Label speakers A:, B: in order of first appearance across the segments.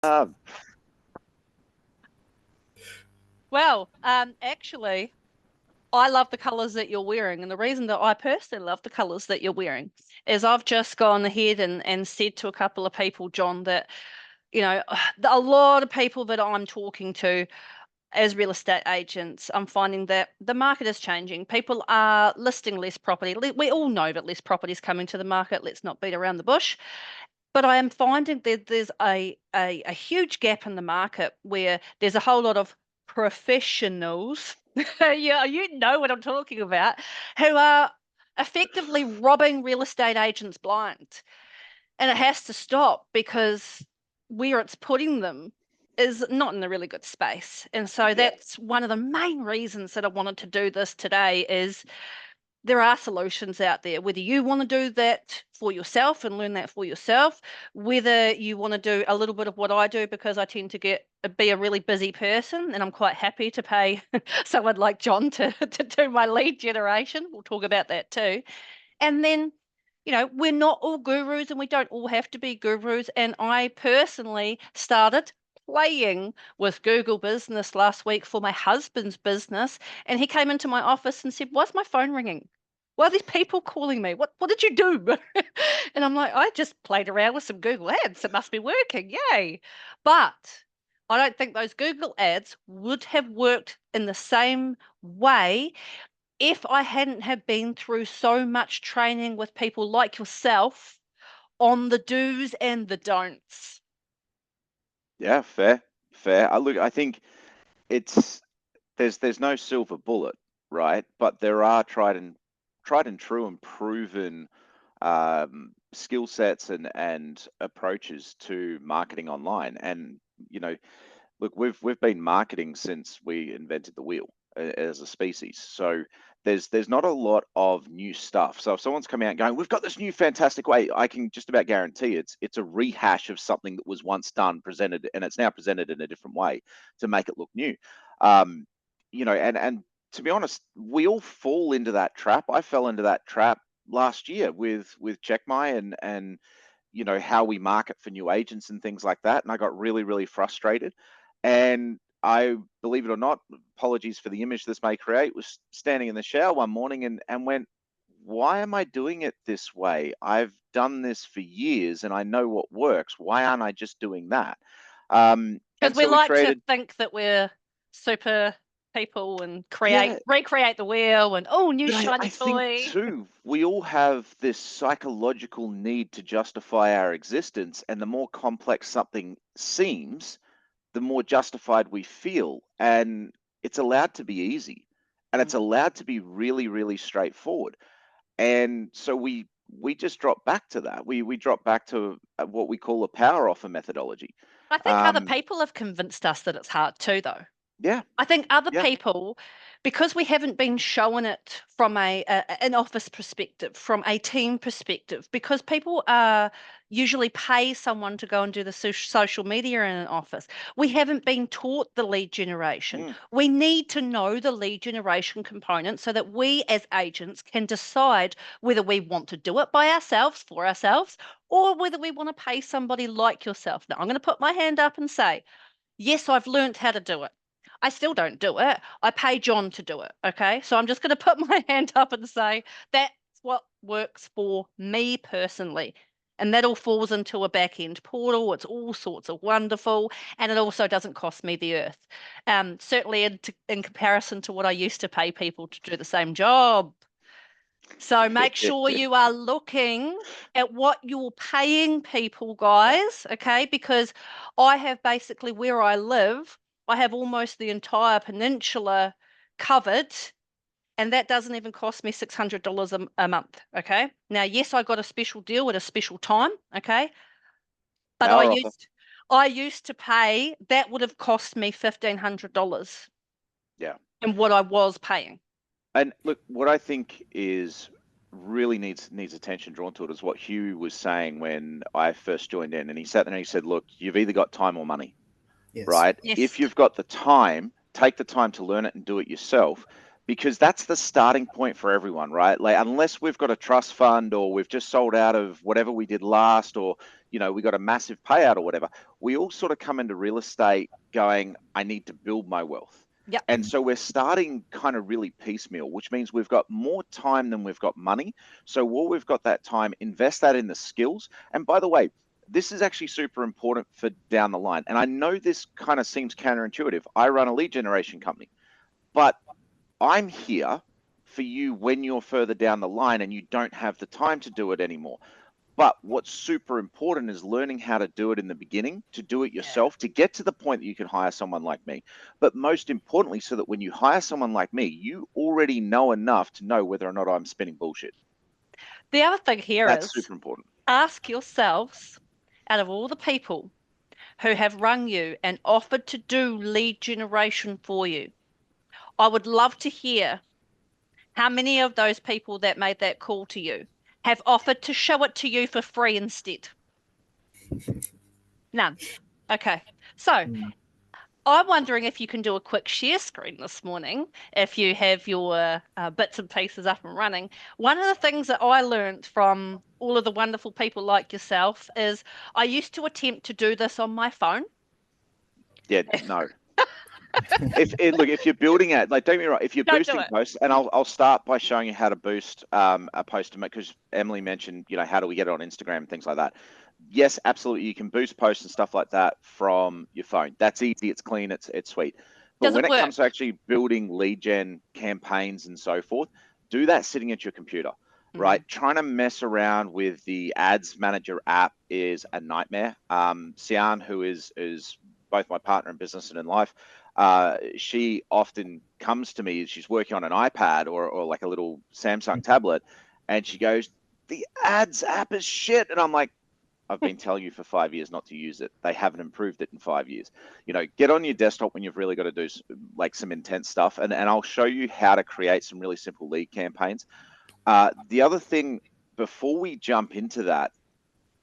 A: Um,
B: Well, actually, I love the colors that you're wearing. And the reason that I personally love the colors that you're wearing is I've just gone ahead and said to a couple of people, John, that, a lot of people that I'm talking to as real estate agents, I'm finding that the market is changing. People are listing less property. We all know that less property is coming to the market. Let's not beat around the bush. But I am finding that there's a huge gap in the market where there's a whole lot of professionals, yeah, you know what I'm talking about, who are effectively robbing real estate agents blind. And it has to stop because where it's putting them is not in a really good space. And so
A: yeah,
B: that's one of the main reasons that I wanted to do this today is there are solutions out there. Whether you want to do that for yourself and learn that for yourself, whether you want to do a little bit of what I do because I tend to be a really busy person and I'm quite happy to pay someone like John to do my lead generation. We'll talk about that too. And then, we're not all gurus and we don't all have to be gurus. And I personally started playing with Google Business last week for my husband's business. And he came into my office and said, "Why's my phone ringing? Why are these people calling me? What did you do?" And I'm like, "I just played around with some Google ads. It must be working. Yay." But I don't think those Google ads would have worked in the same way if I hadn't have been through so much training with people like yourself on the do's and the don'ts.
A: yeah, fair, fair. I think it's there's no silver bullet, right? But there are tried and true and proven skill sets and approaches to marketing online. And you know, look, we've been marketing since we invented the wheel as a species. So there's not a lot of new stuff. So if someone's coming out going, we've got this new fantastic way, I can just about guarantee it's a rehash of something that was once done, presented, and it's now presented in a different way to make it look new. Um, and to be honest, we all fall into that trap. I fell into that trap last year with Checkmy and how we market for new agents and things like that. And I got really, really frustrated. And I, believe it or not, apologies for the image this may create, was standing in the shower one morning and went, why am I doing it this way? I've done this for years and I know what works. Why aren't I just doing that?
B: Because
A: And
B: we
A: so we
B: like to
A: created,
B: think that we're super people and
A: yeah,
B: recreate the wheel and oh, new
A: but I
B: shiny
A: think
B: toy.
A: too, we all have this psychological need to justify our existence. And the more complex something seems, the more justified we feel. And it's allowed to be easy and it's
B: Mm.
A: allowed to be really, really straightforward. And so we just drop back to that. We drop back to what we call a power offer methodology.
B: I think other
A: Um,
B: people have convinced us that it's hard too, though.
A: yeah,
B: I think other
A: yeah.
B: people, because we haven't been shown it from an office perspective, from a team perspective, because people usually pay someone to go and do the social media in an office. We haven't been taught the lead generation.
A: Mm,
B: We need to know the lead generation component so that we as agents can decide whether we want to do it by ourselves, for ourselves, or whether we want to pay somebody like yourself. Now, I'm going to put my hand up and say, yes, I've learned how to do it. I still don't do it. I pay John to do it. Okay. So I'm just going to put my hand up and say that's what works for me personally. And that all falls into a back end portal. It's all sorts of wonderful. And it also doesn't cost me the earth. Certainly in comparison to what I used to pay people to do the same job. So make sure you are looking at what you're paying people,
A: yeah.
B: guys, okay? Because I have basically where I live, I have almost the entire peninsula covered, and that doesn't even cost me $600 a month, okay? Now, yes, I got a special deal at a special time, okay? But I
A: Power offer.
B: used I used to pay that would have cost me $1,500
A: Yeah.
B: in what I was paying.
A: And look, what I think is really needs attention drawn to it is what Hugh was saying when I first joined in, and he sat there and he said, "Look, you've either got time or money,
C: Yes.
A: right?
B: Yes.
A: If you've got the time, take the time to learn it and do it yourself, because that's the starting point for everyone, right? Like, unless we've got a trust fund or we've just sold out of whatever we did last, or, we got a massive payout or whatever, we all sort of come into real estate going, I need to build my wealth.
B: Yep.
A: And so we're starting kind of really piecemeal, which means we've got more time than we've got money. So while we've got that time, invest that in the skills. And by the way, this is actually super important for down the line. And I know this kind of seems counterintuitive. I run a lead generation company, but I'm here for you when you're further down the line and you don't have the time to do it anymore. But what's super important is learning how to do it in the beginning, to do it yourself, to get to the point that you can hire someone like me. But most importantly, so that when you hire someone like me, you already know enough to know whether or not I'm spinning bullshit.
B: The other thing here
A: That's
B: is
A: super important.
B: ask yourselves, out of all the people who have rung you and offered to do lead generation for you, I would love to hear how many of those people that made that call to you have offered to show it to you for free instead. None. Okay. So
C: Mm.
B: I'm wondering if you can do a quick share screen this morning, if you have your bits and pieces up and running. One of the things that I learned from all of the wonderful people like yourself is I used to attempt to do this on my phone.
A: Yeah, no. If you're building it, like, don't get me wrong, if you're
B: Don't do
A: boosting
B: it.
A: posts, and I'll start by showing you how to boost a post, because Emily mentioned, how do we get it on Instagram and things like that. Yes, absolutely, you can boost posts and stuff like that from your phone. That's easy, it's clean, it's sweet. But
B: Does
A: when
B: it
A: it
B: work?
A: comes to actually building lead gen campaigns and so forth, do that sitting at your computer, right?
B: Mm.
A: Trying to mess around with the ads manager app is a nightmare. Sian, who is both my partner in business and in life, she often comes to me. She's working on an iPad or like a little Samsung tablet, and she goes, "The ads app is shit," and I'm like, I've been telling you for 5 years not to use it. They haven't improved it in 5 years. Get on your desktop when you've really got to do like some intense stuff, and I'll show you how to create some really simple lead campaigns. The other thing, before we jump into that,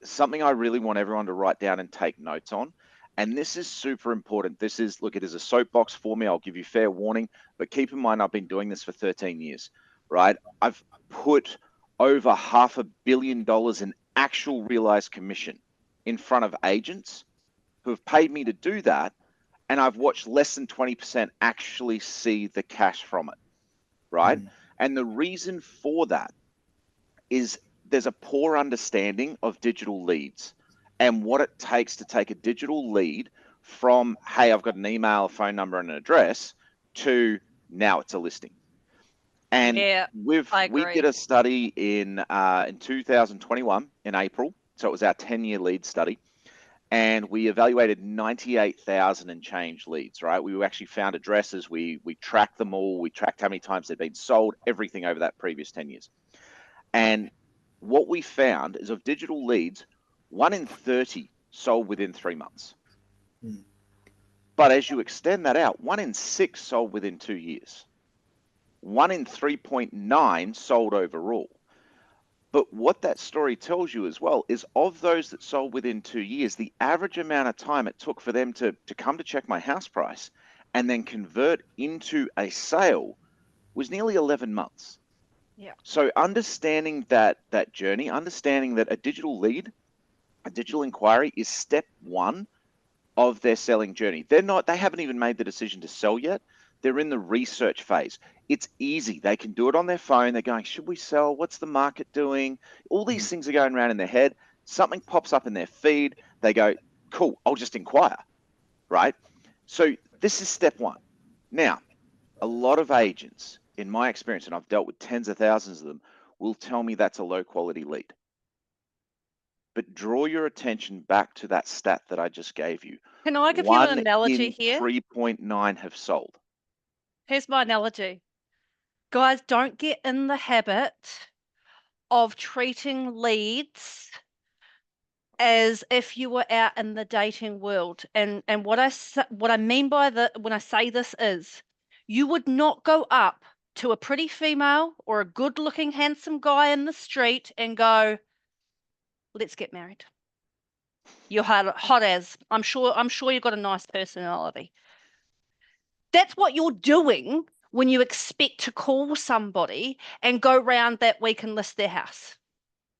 A: something I really want everyone to write down and take notes on, and this is super important. This is, look, it is a soapbox for me. I'll give you fair warning, but keep in mind, I've been doing this for 13 years, right? I've put over $500 million in actual realized commission in front of agents who have paid me to do that, and I've watched less than 20% actually see the cash from it, right?
C: Mm.
A: And the reason for that is there's a poor understanding of digital leads and what it takes to take a digital lead from, hey, I've got an email, a phone number, and an address, to now it's a listing. And
B: Yeah, I
A: we did
B: agree.
A: a study in 2021 in April, so it was our 10-year lead study, and we evaluated 98,000 and change leads. Right, we actually found addresses, we tracked them all, we tracked how many times they'd been sold, everything over that previous 10 years. And what we found is, of digital leads, 1 in 30 sold within 3 months.
C: Mm.
A: But as you extend that out, 1 in 6 sold within 2 years. 1 in 3.9 sold overall. But what that story tells you as well is, of those that sold within 2 years, the average amount of time it took for them to come to check my house price and then convert into a sale was nearly 11 months.
B: Yeah.
A: So understanding that journey, understanding that a digital lead, a digital inquiry, is step one of their selling journey. They haven't even made the decision to sell yet. They're in the research phase. It's easy. They can do it on their phone. They're going, should we sell? What's the market doing? All
C: Mm.
A: these things are going around in their head. Something pops up in their feed. They go, cool, I'll just inquire, right? So this is step one. Now, a lot of agents, in my experience, and I've dealt with tens of thousands of them, will tell me that's a low quality lead. But draw your attention back to that stat that I just gave you.
B: Can I give you an
A: 1
B: analogy
A: in
B: here?
A: 3.9 have sold.
B: Here's my analogy. Guys, don't get in the habit of treating leads as if you were out in the dating world. And what I mean by that when I say this is, you would not go up to a pretty female or a good-looking, handsome guy in the street and go, "Let's get married." You're hot as. I'm sure you've got a nice personality. That's what you're doing when you expect to call somebody and go round that week and list their house.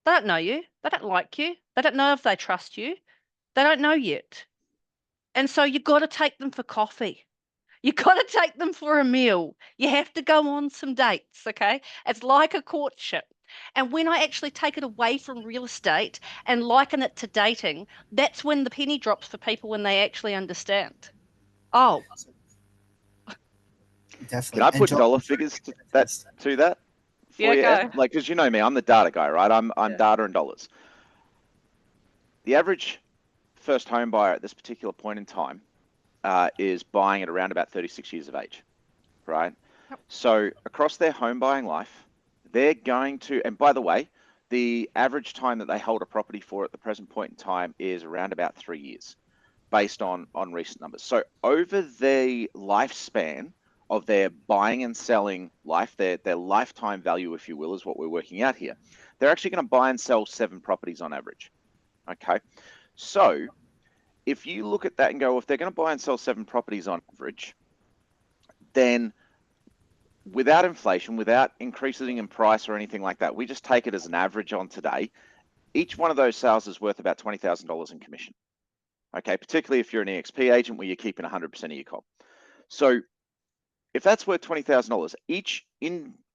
B: They don't know you. They don't like you. They don't know if they trust you. They don't know yet. And so you've got to take them for coffee. You got to take them for a meal. You have to go on some dates, okay? It's like a courtship. And when I actually take it away from real estate and liken it to dating, that's when the penny drops for people when they actually understand. Oh,
A: Can
C: Definitely.
A: I
C: And
A: put
C: John,
A: dollar
C: I'm sure you
A: figures
C: can
A: that
C: attest.
A: to that for
B: yeah,
A: you, Ed?
B: go.
A: Like, because you know me, I'm the data guy, right? I'm
C: Yeah.
A: data and dollars. The average first home buyer at this particular point in time is buying at around about 36 years of age, right?
B: Yep.
A: So across their home buying life, they're going to, and by the way, the average time that they hold a property for at the present point in time is around about 3 years, based on recent numbers. So over the lifespan of their buying and selling life, their lifetime value, if you will, is what we're working out here. They're actually going to buy and sell 7 properties on average. Okay. So if you look at that and go, if they're going to buy and sell 7 properties on average, then without inflation, without increasing in price or anything like that, we just take it as an average on today. Each one of those sales is worth about $20,000 in commission. Okay, particularly if you're an EXP agent where you're keeping 100% of your comp. So if that's worth $20,000,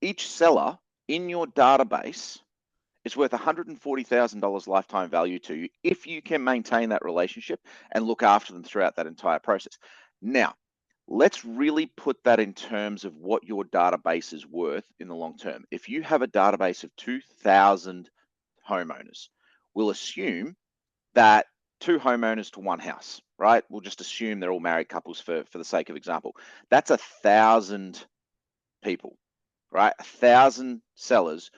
A: each seller in your database is worth $140,000 lifetime value to you if you can maintain that relationship and look after them throughout that entire process. Now, let's really put that in terms of what your database is worth in the long term. If you have a database of 2,000 homeowners, we'll assume that 2 homeowners to 1 house, right? We'll just assume they're all married couples for the sake of example. That's 1,000 people, right? 1,000 sellers,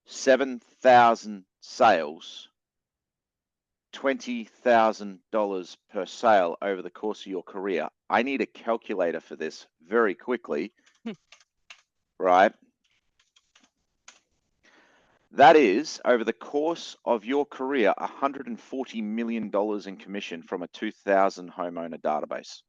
A: 7,000 sales, $20,000 per sale over the course of your career. I need a calculator for this very quickly, right? That is, over the course of your career, $140 million in commission from a 2,000 homeowner database.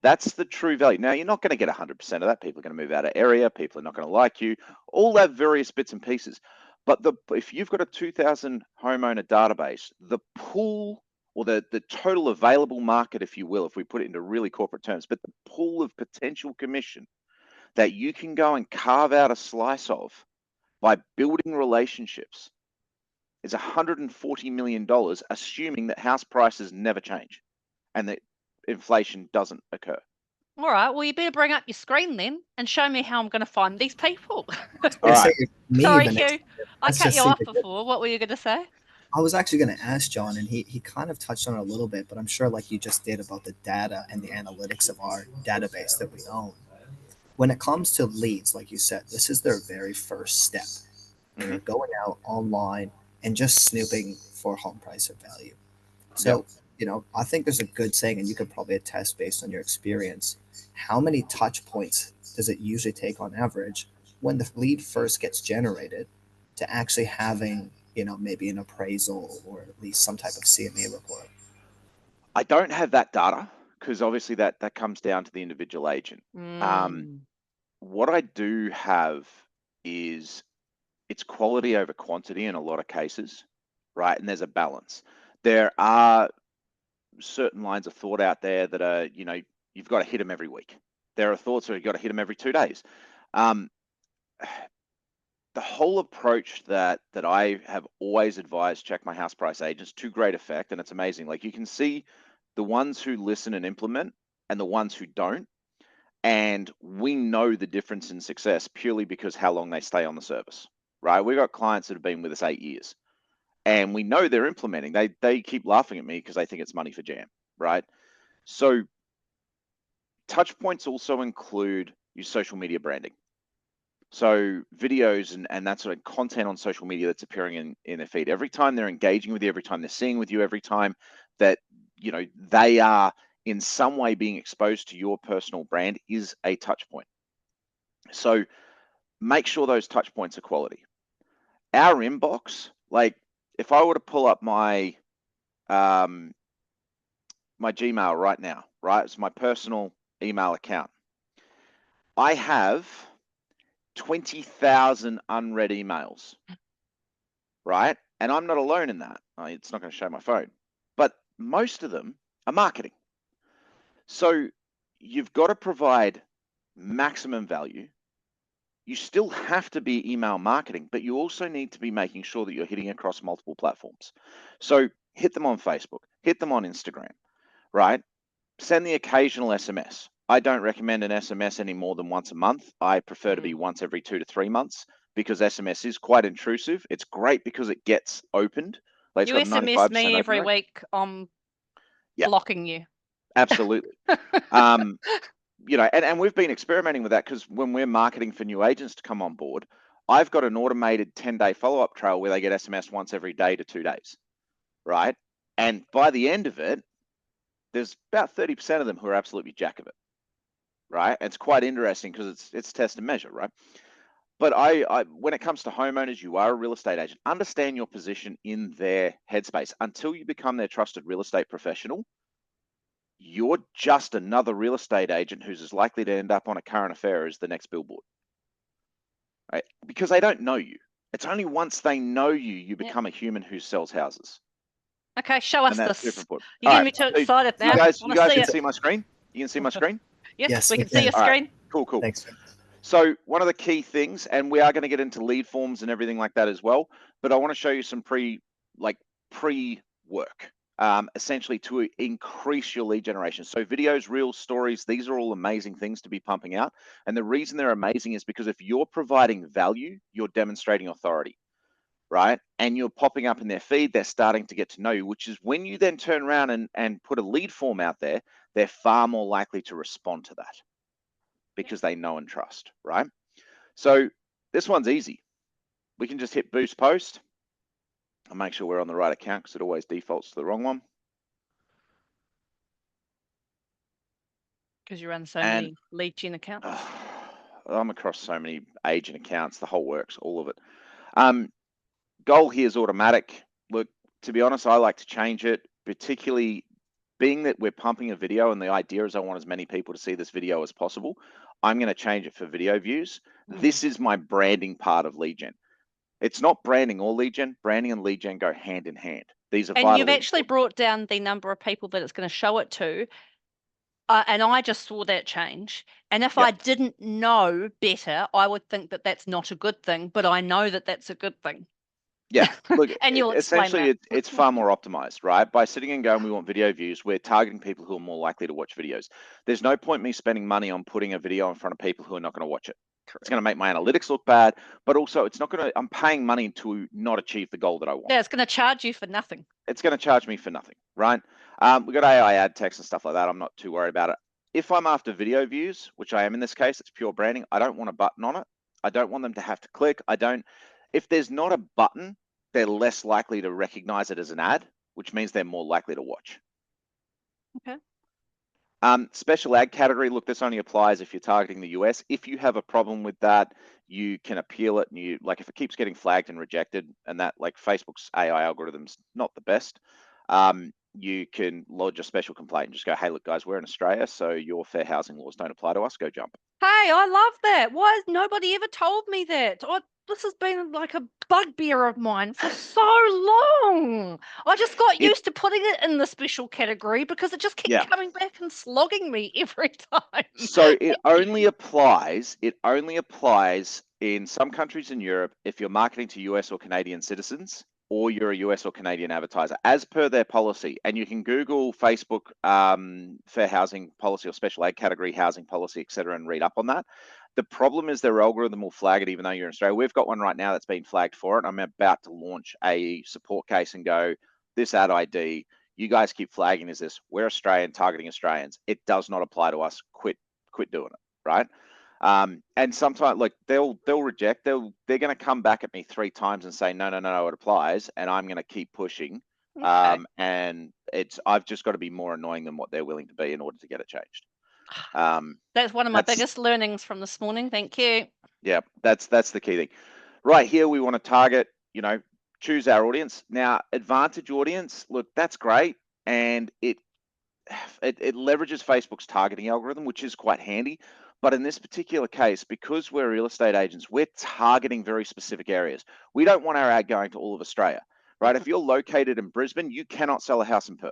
A: That's the true value. Now, you're not going to get 100% of that. People are going to move out of area. People are not going to like you. All that various bits and pieces. But if you've got a 2,000 homeowner database, the pool or the total available market, if you will, if we put it into really corporate terms, but the pool of potential commission that you can go and carve out a slice of by building relationships is $140 million, assuming that house prices never change and that inflation doesn't occur.
B: All right. Well, you better bring up your screen then and show me how I'm going to find these people.
C: I was
A: All
C: going to say,
A: right.
C: if me,
B: Sorry,
C: the next
B: Hugh.
C: step,
B: I
C: let's
B: cut
C: just
B: you
C: see
B: off
C: the good.
B: before. What were you going to say?
C: I was actually going to ask John, and he kind of touched on it a little bit, but I'm sure, like you just did, about the data and the analytics of our database that we own. When it comes to leads, like you said, this is their very first step. They're
A: Mhm.
C: going out online and just snooping for home price or value.
A: Yep.
C: So, I think there's a good saying, and you could probably attest based on your experience. How many touch points does it usually take on average when the lead first gets generated to actually having, maybe an appraisal or at least some type of CMA report?
A: I don't have that data because obviously that comes down to the individual agent.
B: Mm.
A: What I do have is it's quality over quantity in a lot of cases, right? And there's a balance. There are certain lines of thought out there that are, you've got to hit them every week. There are thoughts that you've got to hit them every 2 days. Um, the whole approach that I have always advised check my house price agents to great effect, and it's amazing. Like you can see the ones who listen and implement and the ones who don't. And we know the difference in success purely because how long they stay on the service, right? We've got clients that have been with us 8 years and we know they're implementing. They keep laughing at me because they think it's money for jam, right? So touch points also include your social media branding. So videos and that sort of content on social media that's appearing in their feed. Every time they're engaging with you, every time they're seeing with you, every time that they are in some way being exposed to your personal brand is a touch point. So make sure those touch points are quality. Our inbox, like if I were to pull up my my Gmail right now, right? It's my personal email account. I have 20,000 unread emails, right? And I'm not alone in that. It's not going to show my phone, but most of them are marketing. So you've got to provide maximum value. You still have to be email marketing, but you also need to be making sure that you're hitting across multiple platforms. So hit them on Facebook, hit them on Instagram, right? Send the occasional SMS. I don't recommend an SMS any more than once a month. I prefer to be once every 2 to 3 months because SMS is quite intrusive. It's great because it gets opened. Like it's
B: You
A: got
B: SMS
A: 95%
B: me
A: open
B: every
A: rate.
B: week. I'm
A: Yeah.
B: blocking you.
A: Absolutely. And we've been experimenting with that because when we're marketing for new agents to come on board, I've got an automated 10-day follow-up trail where they get SMS once every day to 2 days, right? And by the end of it, there's about 30% of them who are absolutely jack of it, right? And it's quite interesting because it's test and measure, right? But I when it comes to homeowners, you are a real estate agent. Understand your position in their headspace. Until you become their trusted real estate professional, you're just another real estate agent who's as likely to end up on a current affair as the next billboard, right? Because they don't know you. It's only once they know you, you become a human who sells houses.
B: Okay, show us
A: And that's
B: this.
A: super important.
B: You're getting me too excited now.
A: You guys
B: Want to see
A: can
B: it?
A: see my screen? You can see my screen?
B: Yes,
C: Yes,
B: we
C: we
B: can see your
C: can.
A: All right.
B: screen.
A: Cool.
C: Thanks.
A: So one of the key things, and we are going to get into lead forms and everything like that as well, but I want to show you some pre-work, essentially to increase your lead generation. So videos, reels, stories, these are all amazing things to be pumping out. And the reason they're amazing is because if you're providing value, you're demonstrating authority, right? And you're popping up in their feed, they're starting to get to know you, which is when you then turn around and put a lead form out there, they're far more likely to respond to that because they know and trust, right? So this one's easy. We can just hit boost post. I'll make sure we're on the right account because it always defaults to the wrong one.
B: Because you run so many lead gen accounts.
A: I'm across so many agent accounts, the whole works, all of it. Goal here is automatic. Look, to be honest, I like to change it, particularly being that we're pumping a video and the idea is I want as many people to see this video as possible. I'm going to change it for video views. This is my branding part of lead gen. It's not branding or lead gen. Branding and lead gen go hand in hand. These are
B: And
A: vitally
B: you've actually
A: important.
B: brought down the number of people that it's going to show it to. And I just saw that change. And if I didn't know better, I would think that that's not a good thing, but I know that that's a good thing.
A: Yeah, look,
B: and you'll explain
A: essentially
B: that.
A: it's far more optimized, right? By sitting and going, we want video views, we're targeting people who are more likely to watch videos. There's no point me spending money on putting a video in front of people who are not going to watch it. Correct. It's going to make my analytics look bad, but also it's not going to, I'm paying money to not achieve the goal that I want.
B: Yeah, it's going to charge you for nothing.
A: It's going to charge me for nothing, right? We've got AI ad text and stuff like that. I'm not too worried about it. If I'm after video views, which I am in this case, it's pure branding. I don't want a button on it. I don't want them to have to click. If there's not a button, they're less likely to recognize it as an ad, which means they're more likely to watch.
B: Okay.
A: Special ad category, look, this only applies if you're targeting the US. If you have a problem with that, you can appeal it, and if it keeps getting flagged and rejected, and that, like, Facebook's AI algorithm's not the best, you can lodge a special complaint and just go, hey, look, guys, we're in Australia, so your fair housing laws don't apply to us. Go jump.
B: Hey, I love that. Why has nobody ever told me that? This has been like a bugbear of mine for so long. I just got used to putting it in the special category because it just kept coming back and slogging me every time.
A: So it only applies in some countries in Europe if you're marketing to US or Canadian citizens, or you're a US or Canadian advertiser, as per their policy. And you can Google Facebook fair housing policy or special aid category housing policy, etc., and read up on that. The problem is their algorithm will flag it even though you're in Australia. We've got one right now that's been flagged for it. I'm about to launch a support case and go, this ad ID, you guys keep flagging as this. We're Australian, targeting Australians. It does not apply to us. Quit doing it, right? And sometimes, like, they'll reject. They're going to come back at me 3 times and say no, it applies, and I'm going to keep pushing.
B: Okay.
A: And I've just got to be more annoying than what they're willing to be in order to get it changed.
B: That's one of my biggest learnings from this morning. Thank you. Yeah,
A: that's the key thing. Right here, we want to target, choose our audience. Now, advantage audience, look, that's great, and it leverages Facebook's targeting algorithm, which is quite handy. But in this particular case, because we're real estate agents, we're targeting very specific areas. We don't want our ad going to all of Australia, right? If you're located in Brisbane, you cannot sell a house in Perth.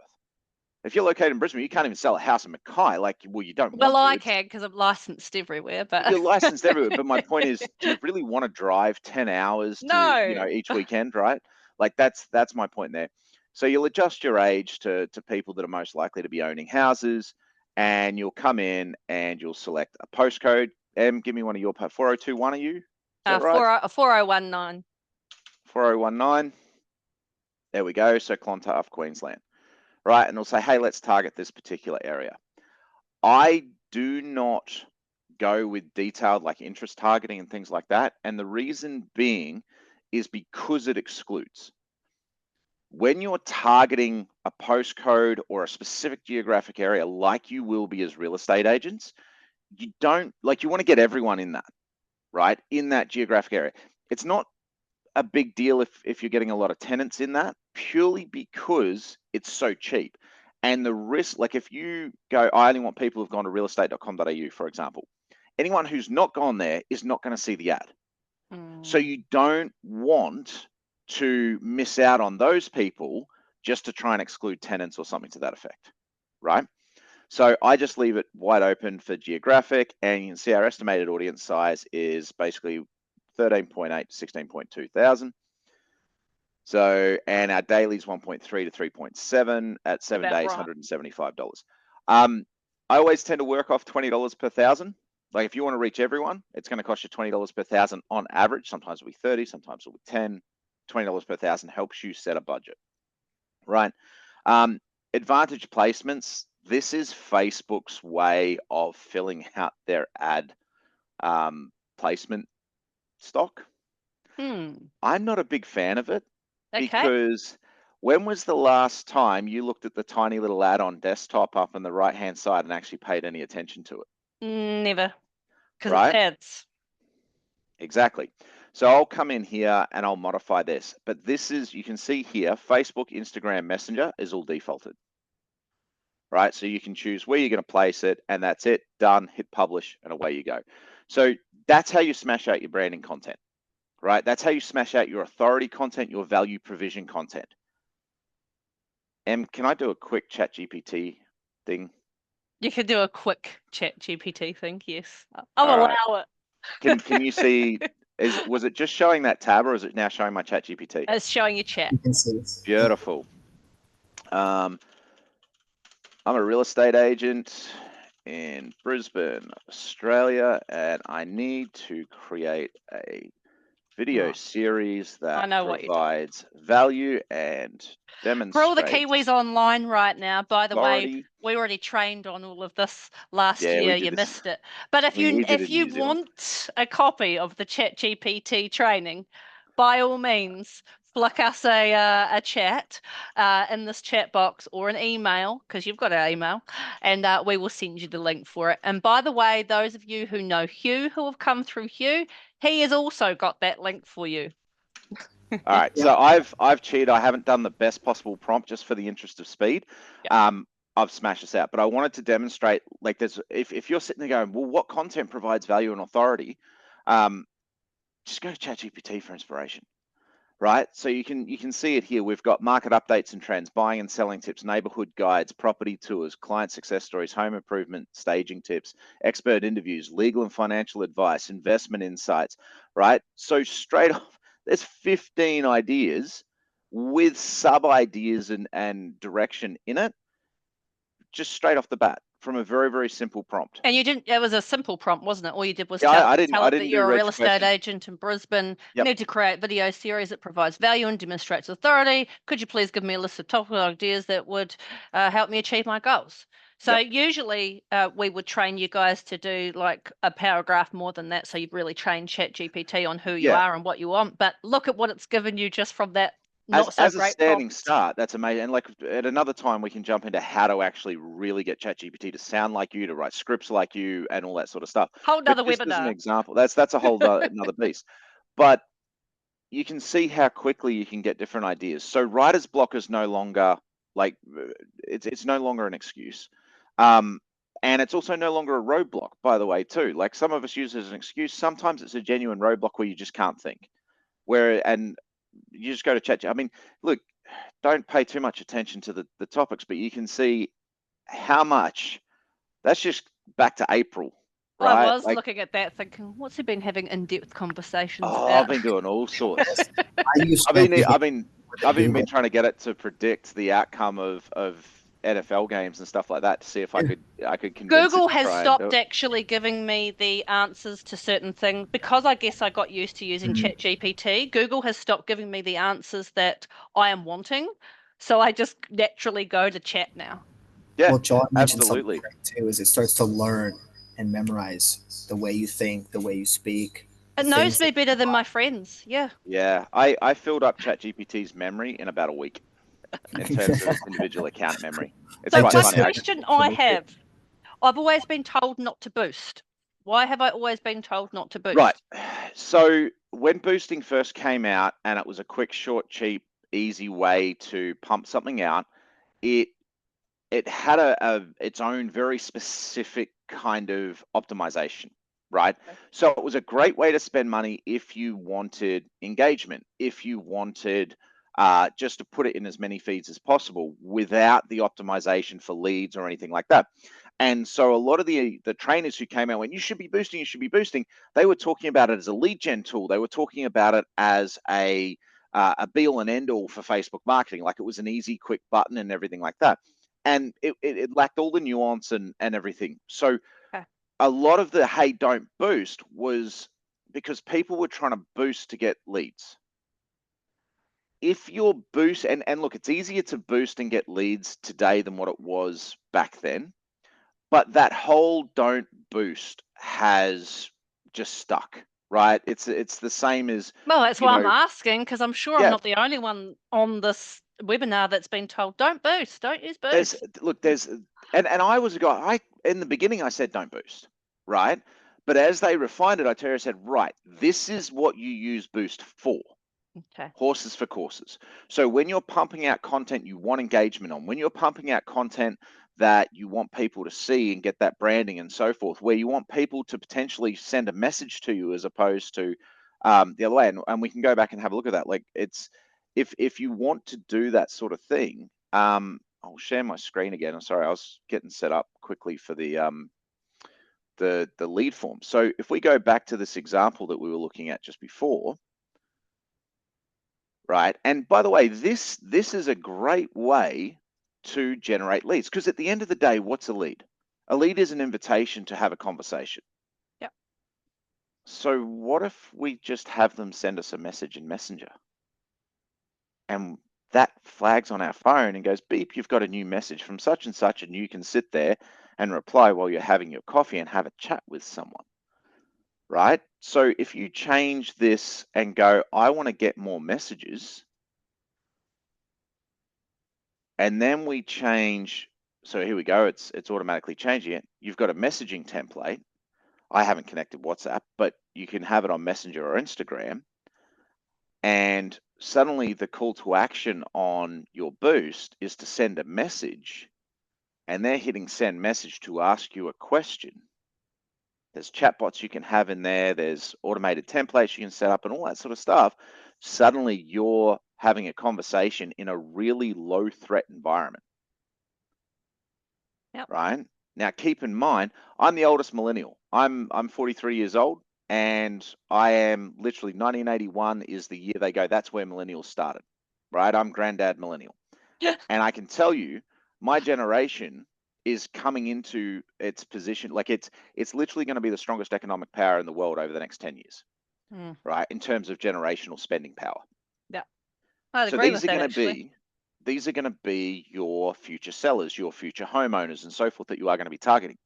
A: If you're located in Brisbane, you can't even sell a house in Mackay. Like, well, you don't
B: Well,
A: want to.
B: I can because I'm licensed everywhere, but
A: You're licensed everywhere. But my point is, do you really want to drive 10 hours to,
B: no.
A: each weekend, right? Like that's my point there. So you'll adjust your age to people that are most likely to be owning houses, and you'll come in and you'll select a postcode. Give me one of your 4021. Are you? Is that right?
B: 4019.
A: 4019. There we go. So Clontarf, Queensland. Right. And it'll say, hey, let's target this particular area. I do not go with detailed like interest targeting and things like that. And the reason being is because it excludes. When you're targeting a postcode or a specific geographic area, like you will be as real estate agents, you don't like, you want to get everyone in that, right? In that geographic area. It's not a big deal if you're getting a lot of tenants in that, purely because it's so cheap. And the risk, like if you go, I only want people who've gone to realestate.com.au, for example, anyone who's not gone there is not going to see the ad. So you don't want to miss out on those people just to try and exclude tenants or something to that effect, right? So I just leave it wide open for geographic, and you can see our estimated audience size is basically 13.8 to 16.2 thousand. So, and our daily is 1.3 to 3.7 at 7
B: About
A: days,
B: right.
A: $175. I always tend to work off $20 per thousand. Like if you want to reach everyone, it's going to cost you $20 per thousand on average. Sometimes it'll be 30, sometimes it'll be 10. $20 per thousand helps you set a budget, right? Advantage placements. This is Facebook's way of filling out their ad placement stock. I'm not a big fan of it.
B: Okay.
A: Because when was the last time you looked at the tiny little ad on desktop up on the right-hand side and actually paid any attention to it?
B: Never. Because
A: Right?
B: it's ads.
A: Exactly. So I'll come in here and I'll modify this. But this is, you can see here, Facebook, Instagram, Messenger is all defaulted. Right? So you can choose where you're going to place it, and that's it. Done. Hit publish, and away you go. So that's how you smash out your branding content. Right? That's how you smash out your authority content, your value provision content. Can I do a quick chat GPT thing?
B: You could do a quick chat GPT thing, yes. I'll
A: All right.
B: allow it.
A: Can you see, was it just showing that tab, or is it now showing my chat GPT?
B: It's showing you chat.
C: You can see it.
A: Beautiful. I'm a real estate agent in Brisbane, Australia, and I need to create a video
C: Right.
A: series that
B: know what you're doing.
A: provides value and
B: For all the
A: demonstrates
B: Kiwis online right now, by the way,
A: authority.
B: we already trained on all of this last
A: Yeah, we
B: year.
A: did
B: You
A: this.
B: missed it. But if
A: We did it
B: if
A: in
B: you
A: New Zealand.
B: want a copy of the ChatGPT training, by all means, flick us a chat in this chat box or an email, because you've got our email, and we will send you the link for it. And by the way, those of you who know Hugh, who have come through Hugh, he has also got that link for you.
A: All right, so I've cheated. I haven't done the best possible prompt just for the interest of speed.
B: Yep.
A: I've smashed this out, but I wanted to demonstrate, like, there's if you're sitting there going, well, what content provides value and authority? Just go to ChatGPT for inspiration, right? So you can see it here. We've got market updates and trends, buying and selling tips, neighborhood guides, property tours, client success stories, home improvement, staging tips, expert interviews, legal and financial advice, investment insights, right? So straight off, there's 15 ideas with sub ideas and direction in it, just straight off the bat from a very, very simple prompt.
B: And you didn't, it was a simple prompt, wasn't it? All you did was
A: Yeah,
B: tell
A: I
B: it
A: didn't
B: that
A: do
B: you're a
A: reg
B: real estate
A: questions.
B: agent in Brisbane. You
A: Yep.
B: need to create video series that provides value and demonstrates authority. Could you please give me a list of topical ideas that would help me achieve my goals? So usually we would train you guys to do like a paragraph more than that. So you've really trained ChatGPT on who you are and what you want. But look at what it's given you just from that not so
A: As a
B: great
A: standing
B: prompt.
A: start, that's amazing. And like at another time, we can jump into how to actually really get ChatGPT to sound like you, to write scripts like you, and all that sort of stuff.
B: Whole
A: But
B: nother
A: just as an
B: webinar.
A: example, that's a whole another beast. But you can see how quickly you can get different ideas. So writer's block is no longer like it's no longer an excuse. And it's also no longer a roadblock, by the way, too. Like some of us use it as an excuse. Sometimes it's a genuine roadblock where you just can't think. And you just go to chat. I mean, look, don't pay too much attention to the topics, but you can see how much. That's just back to April,
B: I
A: right?
B: was
A: Like,
B: looking at that thinking, what's he been having in-depth conversations
A: oh,
B: about?
A: I've been doing all sorts.
C: I use
A: I've been,
C: ChatGPT
A: I've been,
C: with
A: I've even
C: Google.
A: been trying to get it to predict the outcome of NFL games and stuff like that to see if I could convince it
B: Google
A: to
B: has
A: try and do
B: stopped
A: it.
B: actually giving me the answers to certain things because I guess I got used to using
C: Mhm.
B: ChatGPT. Google has stopped giving me the answers that I am wanting. So I just naturally go to chat now.
A: Yeah,
C: Well, John mentioned something
A: absolutely.
C: great too, is it starts to learn and memorize the way you think, the way you speak, the
B: It knows
C: things
B: me
C: that
B: better than my friends. Yeah.
A: Yeah, I filled up ChatGPT's memory in about a week in terms of its individual account memory. It's
C: I
B: So
A: quite
B: my
C: just
A: funny.
C: learned
B: question
C: for
B: I
C: me too.
B: have, I've always been told not to boost. Why have I always been told not to boost?
A: Right. So when boosting first came out and it was a quick, short, cheap, easy way to pump something out, it it had its own very specific kind of optimization, right?
B: Okay.
A: So it was a great way to spend money if you wanted engagement, if you wanted just to put it in as many feeds as possible without the optimization for leads or anything like that. And so a lot of the trainers who came out when you should be boosting, they were talking about it as a lead gen tool. They were talking about it as a be all and end all for Facebook marketing, like it was an easy, quick button and everything like that. And it lacked all the nuance and everything. So
B: Okay.
A: a lot of the hey, don't boost was because people were trying to boost to get leads. If you're boost and look, it's easier to boost and get leads today than what it was back then. But that whole don't boost has just stuck, right? It's the same as,
B: Well, that's
A: you
B: why I'm
A: know,
B: asking because I'm sure I'm
A: yeah,
B: not the only one on this webinar that's been told don't boost, don't use
A: there's
B: boost.
A: look, there's and I was a guy, in the beginning I said don't boost, right? But as they refined it, I said, right, this is what you use boost for.
B: Okay.
A: Horses for courses. So when you're pumping out content you want engagement on, when you're pumping out content that you want people to see and get that branding and so forth, where you want people to potentially send a message to you as opposed to the other way, and we can go back and have a look at that. Like it's if you want to do that sort of thing, I'll share my screen again. I'm sorry, I was getting set up quickly for the lead form. So if we go back to this example that we were looking at just before, right? And by the way, this is a great way to generate leads because at the end of the day, what's a lead? A lead is an invitation to have a conversation.
B: Yep.
A: So what if we just have them send us a message in Messenger? And that flags on our phone and goes, beep, you've got a new message from such and such, and you can sit there and reply while you're having your coffee and have a chat with someone, right? So if you change this and go, I want to get more messages, and then we change, so here we go, it's automatically changing it. You've got a messaging template. I haven't connected WhatsApp, but you can have it on Messenger or Instagram. And suddenly the call to action on your boost is to send a message, and they're hitting send message to ask you a question. There's chatbots you can have in there, there's automated templates you can set up and all that sort of stuff. Suddenly you're having a conversation in a really low threat environment.
B: Yep.
A: Right? Now, keep in mind, I'm the oldest millennial. I'm 43 years old, and I am literally 1981 is the year they go. That's where millennials started, right? I'm granddad millennial, and I can tell you, my generation is coming into its position. Like it's literally going to be the strongest economic power in the world over the next 10 years,
B: Mm.
A: right? In terms of generational spending power.
B: Yeah. I'd
A: So
B: agree with that actually.
A: these are going to be your future sellers, your future homeowners, and so forth that you are going to be targeting.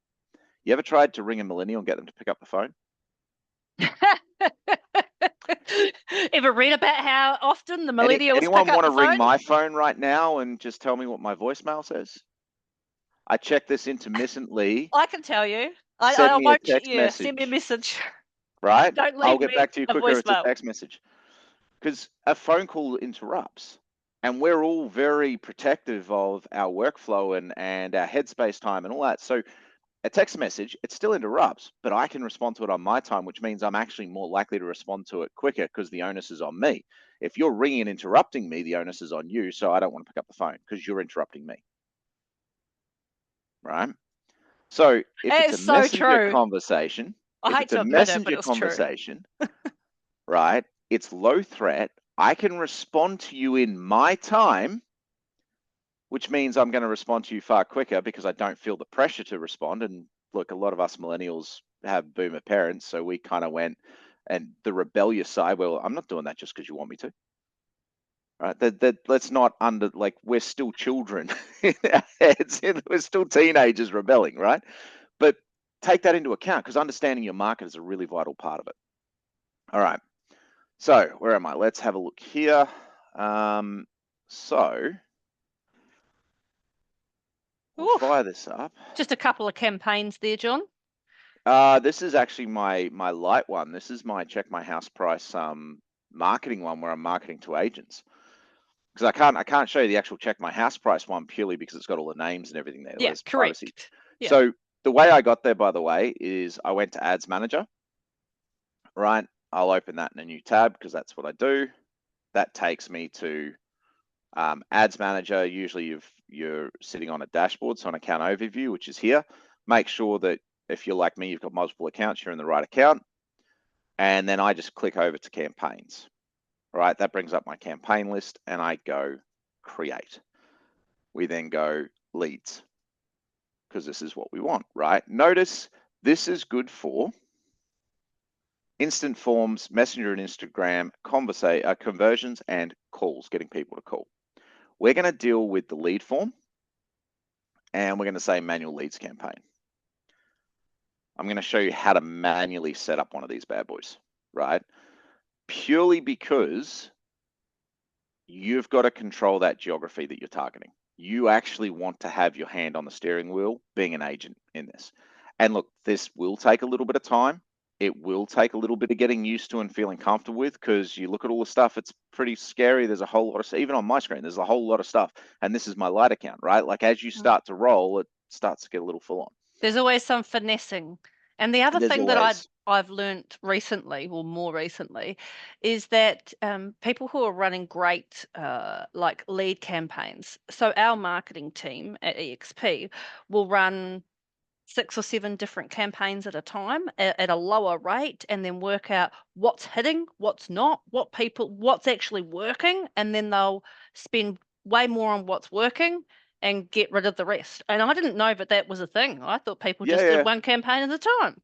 A: You ever tried to ring a millennial and get them to pick up the phone?
B: Ever read about how often the millennials pick
A: Anyone
B: up
A: want to
B: the
A: ring
B: phone?
A: my phone right now and just tell me what my voicemail says? I check this intermittently.
B: I can tell you.
A: Send
B: I
A: me a
B: won't.
A: text
B: Yeah, send me a
A: message,
B: message.
A: right?
B: Don't
A: I'll
B: leave
A: get
B: me
A: back to you
B: a
A: quicker. It's a
B: voicemail.
A: text message. Because a phone call interrupts. And we're all very protective of our workflow and our headspace time and all that. So a text message, it still interrupts, but I can respond to it on my time, which means I'm actually more likely to respond to it quicker because the onus is on me. If you're ringing and interrupting me, the onus is on you. So I don't want to pick up the phone because you're interrupting me. Right? So if it's a
B: It's so
A: messenger
B: true.
A: conversation,
B: I
A: if
B: hate
A: it's a
B: to admit it, but
A: messenger
B: it's true.
A: conversation, right? It's low threat. I can respond to you in my time, which means I'm going to respond to you far quicker because I don't feel the pressure to respond. And look, a lot of us millennials have boomer parents, so we kind of went and the rebellious side, well, I'm not doing that just because you want me to. Right? That let's not like we're still children in our heads, we're still teenagers rebelling, right? But take that into account because understanding your market is a really vital part of it. All right. So where am I? Let's have a look here. So we'll
B: Oof.
A: fire this up.
B: Just a couple of campaigns there, John.
A: This is actually my light one. This is my check my house price marketing one where I'm marketing to agents. Because I can't show you the actual check my house price one purely because it's got all the names and everything there.
B: Yeah,
A: There's
B: correct.
A: privacy.
B: Yeah.
A: So the way I got there, by the way, is I went to Ads Manager. Right. I'll open that in a new tab because that's what I do. That takes me to Ads Manager. Usually you're sitting on a dashboard, so an account overview, which is here. Make sure that if you're like me, you've got multiple accounts, you're in the right account. And then I just click over to campaigns. All right, that brings up my campaign list and I go create. We then go leads because this is what we want, right? Notice this is good for instant forms, Messenger and Instagram, conversions and calls, getting people to call. We're going to deal with the lead form and we're going to say manual leads campaign. I'm going to show you how to manually set up one of these bad boys, right? Purely because you've got to control that geography that you're targeting. You actually want to have your hand on the steering wheel being an agent in this. And look, this will take a little bit of time. It will take a little bit of getting used to and feeling comfortable with because you look at all the stuff, it's pretty scary. There's a whole lot of, even on my screen, there's a whole lot of stuff. And this is my light account, right? Like as you start to roll, it starts to get a little full on.
B: There's always some finessing. And the other
A: There's
B: thing that
A: always.
B: I've learnt recently, or more recently, is that people who are running great like lead campaigns. So our marketing team at EXP will run 6 or 7 different campaigns at a time at a lower rate and then work out what's hitting, what's not, what's actually working, and then they'll spend way more on what's working and get rid of the rest. And I didn't know that was a thing. I thought people just did one campaign at a time.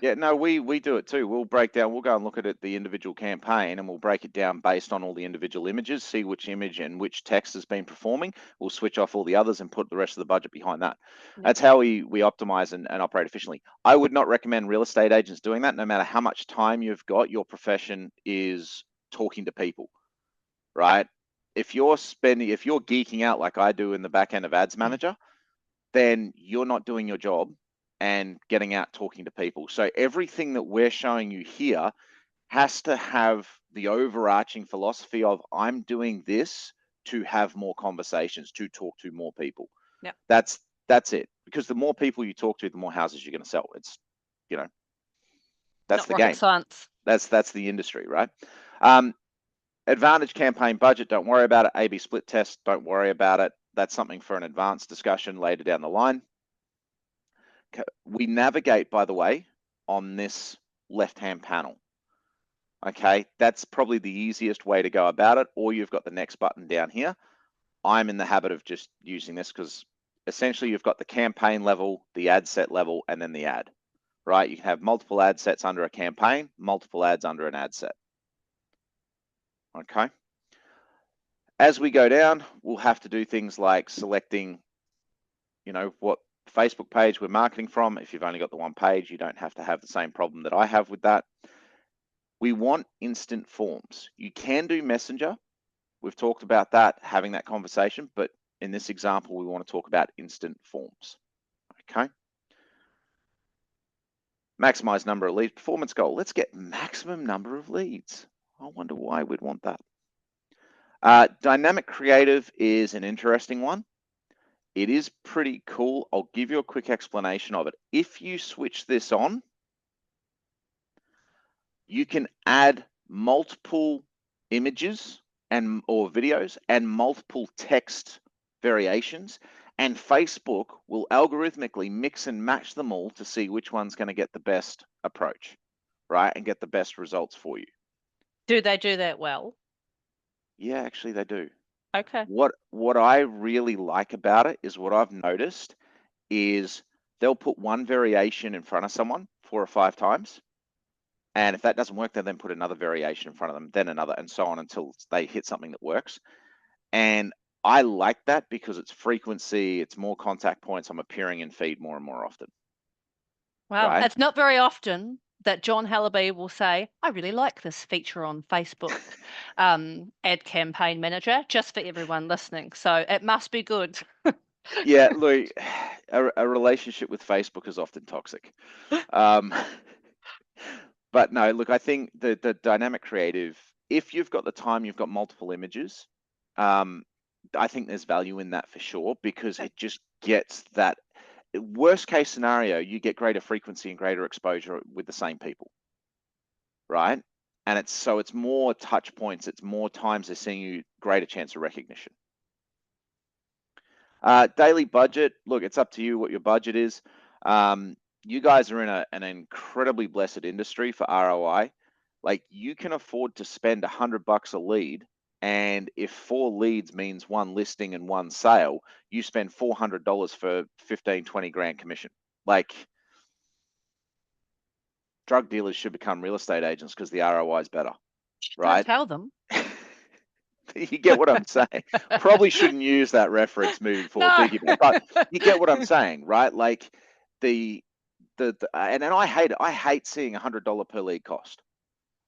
A: Yeah, no, we do it too. We'll go and look at it, the individual campaign, and we'll break it down based on all the individual images, see which image and which text has been performing. We'll switch off all the others and put the rest of the budget behind that.
B: Yeah.
A: That's how we optimize and operate efficiently. I would not recommend real estate agents doing that. No matter how much time you've got, your profession is talking to people, right? If you're geeking out like I do in the back end of Ads Manager, then you're not doing your job and getting out talking to people. So everything that we're showing you here has to have the overarching philosophy of I'm doing this to have more conversations, to talk to more people.
B: Yeah.
A: That's it. Because the more people you talk to, the more houses you're going to sell. It's, that's
B: Not
A: the
B: rocket
A: game.
B: Science.
A: That's the industry, right? Advantage campaign budget, don't worry about it. A/B split test, don't worry about it. That's something for an advanced discussion later down the line. We navigate, by the way, on this left-hand panel. Okay, that's probably the easiest way to go about it, or you've got the next button down here. I'm in the habit of just using this because essentially you've got the campaign level, the ad set level, and then the ad, right? You can have multiple ad sets under a campaign, multiple ads under an ad set. Okay. As we go down, we'll have to do things like selecting, what Facebook page we're marketing from. If you've only got the one page, you don't have to have the same problem that I have with that. We want instant forms. You can do Messenger. We've talked about that, having that conversation, but in this example, we want to talk about instant forms. Okay. Maximize number of leads, performance goal. Let's get maximum number of leads. I wonder why we'd want that. Dynamic creative is an interesting one. It is pretty cool. I'll give you a quick explanation of it. If you switch this on, you can add multiple images or videos and multiple text variations, and Facebook will algorithmically mix and match them all to see which one's going to get the best approach, right? And get the best results for you.
B: Do they do that well?
A: Yeah, actually they do.
B: Okay.
A: What I really like about it is what I've noticed is they'll put one variation in front of someone 4 or 5 times. And if that doesn't work, they then put another variation in front of them, then another, and so on until they hit something that works. And I like that because it's frequency, it's more contact points. I'm appearing in feed more and more often.
B: Wow.
A: Right?
B: It's not very often that John Hallaby will say, I really like this feature on Facebook ad campaign manager, just for everyone listening. So it must be good.
A: Yeah, look, a relationship with Facebook is often toxic. But no, look, I think the dynamic creative, if you've got the time, you've got multiple images, I think there's value in that for sure, because it just gets that worst case scenario, you get greater frequency and greater exposure with the same people, right? And it's more touch points, it's more times they're seeing you, greater chance of recognition. Daily budget, look, it's up to you what your budget is. You guys are in an incredibly blessed industry for ROI. Like, you can afford to spend $100 a lead, and if 4 leads means 1 listing and 1 sale, you spend $400 for 15, 20 grand commission. Like, drug dealers should become real estate agents because the ROI is better,
B: Don't
A: right?
B: tell them.
A: You get what I'm saying? Probably shouldn't use that reference moving forward,
B: No.
A: thinking about it, but you get what I'm saying, right? Like, the and I hate it. I hate seeing $100 per lead cost.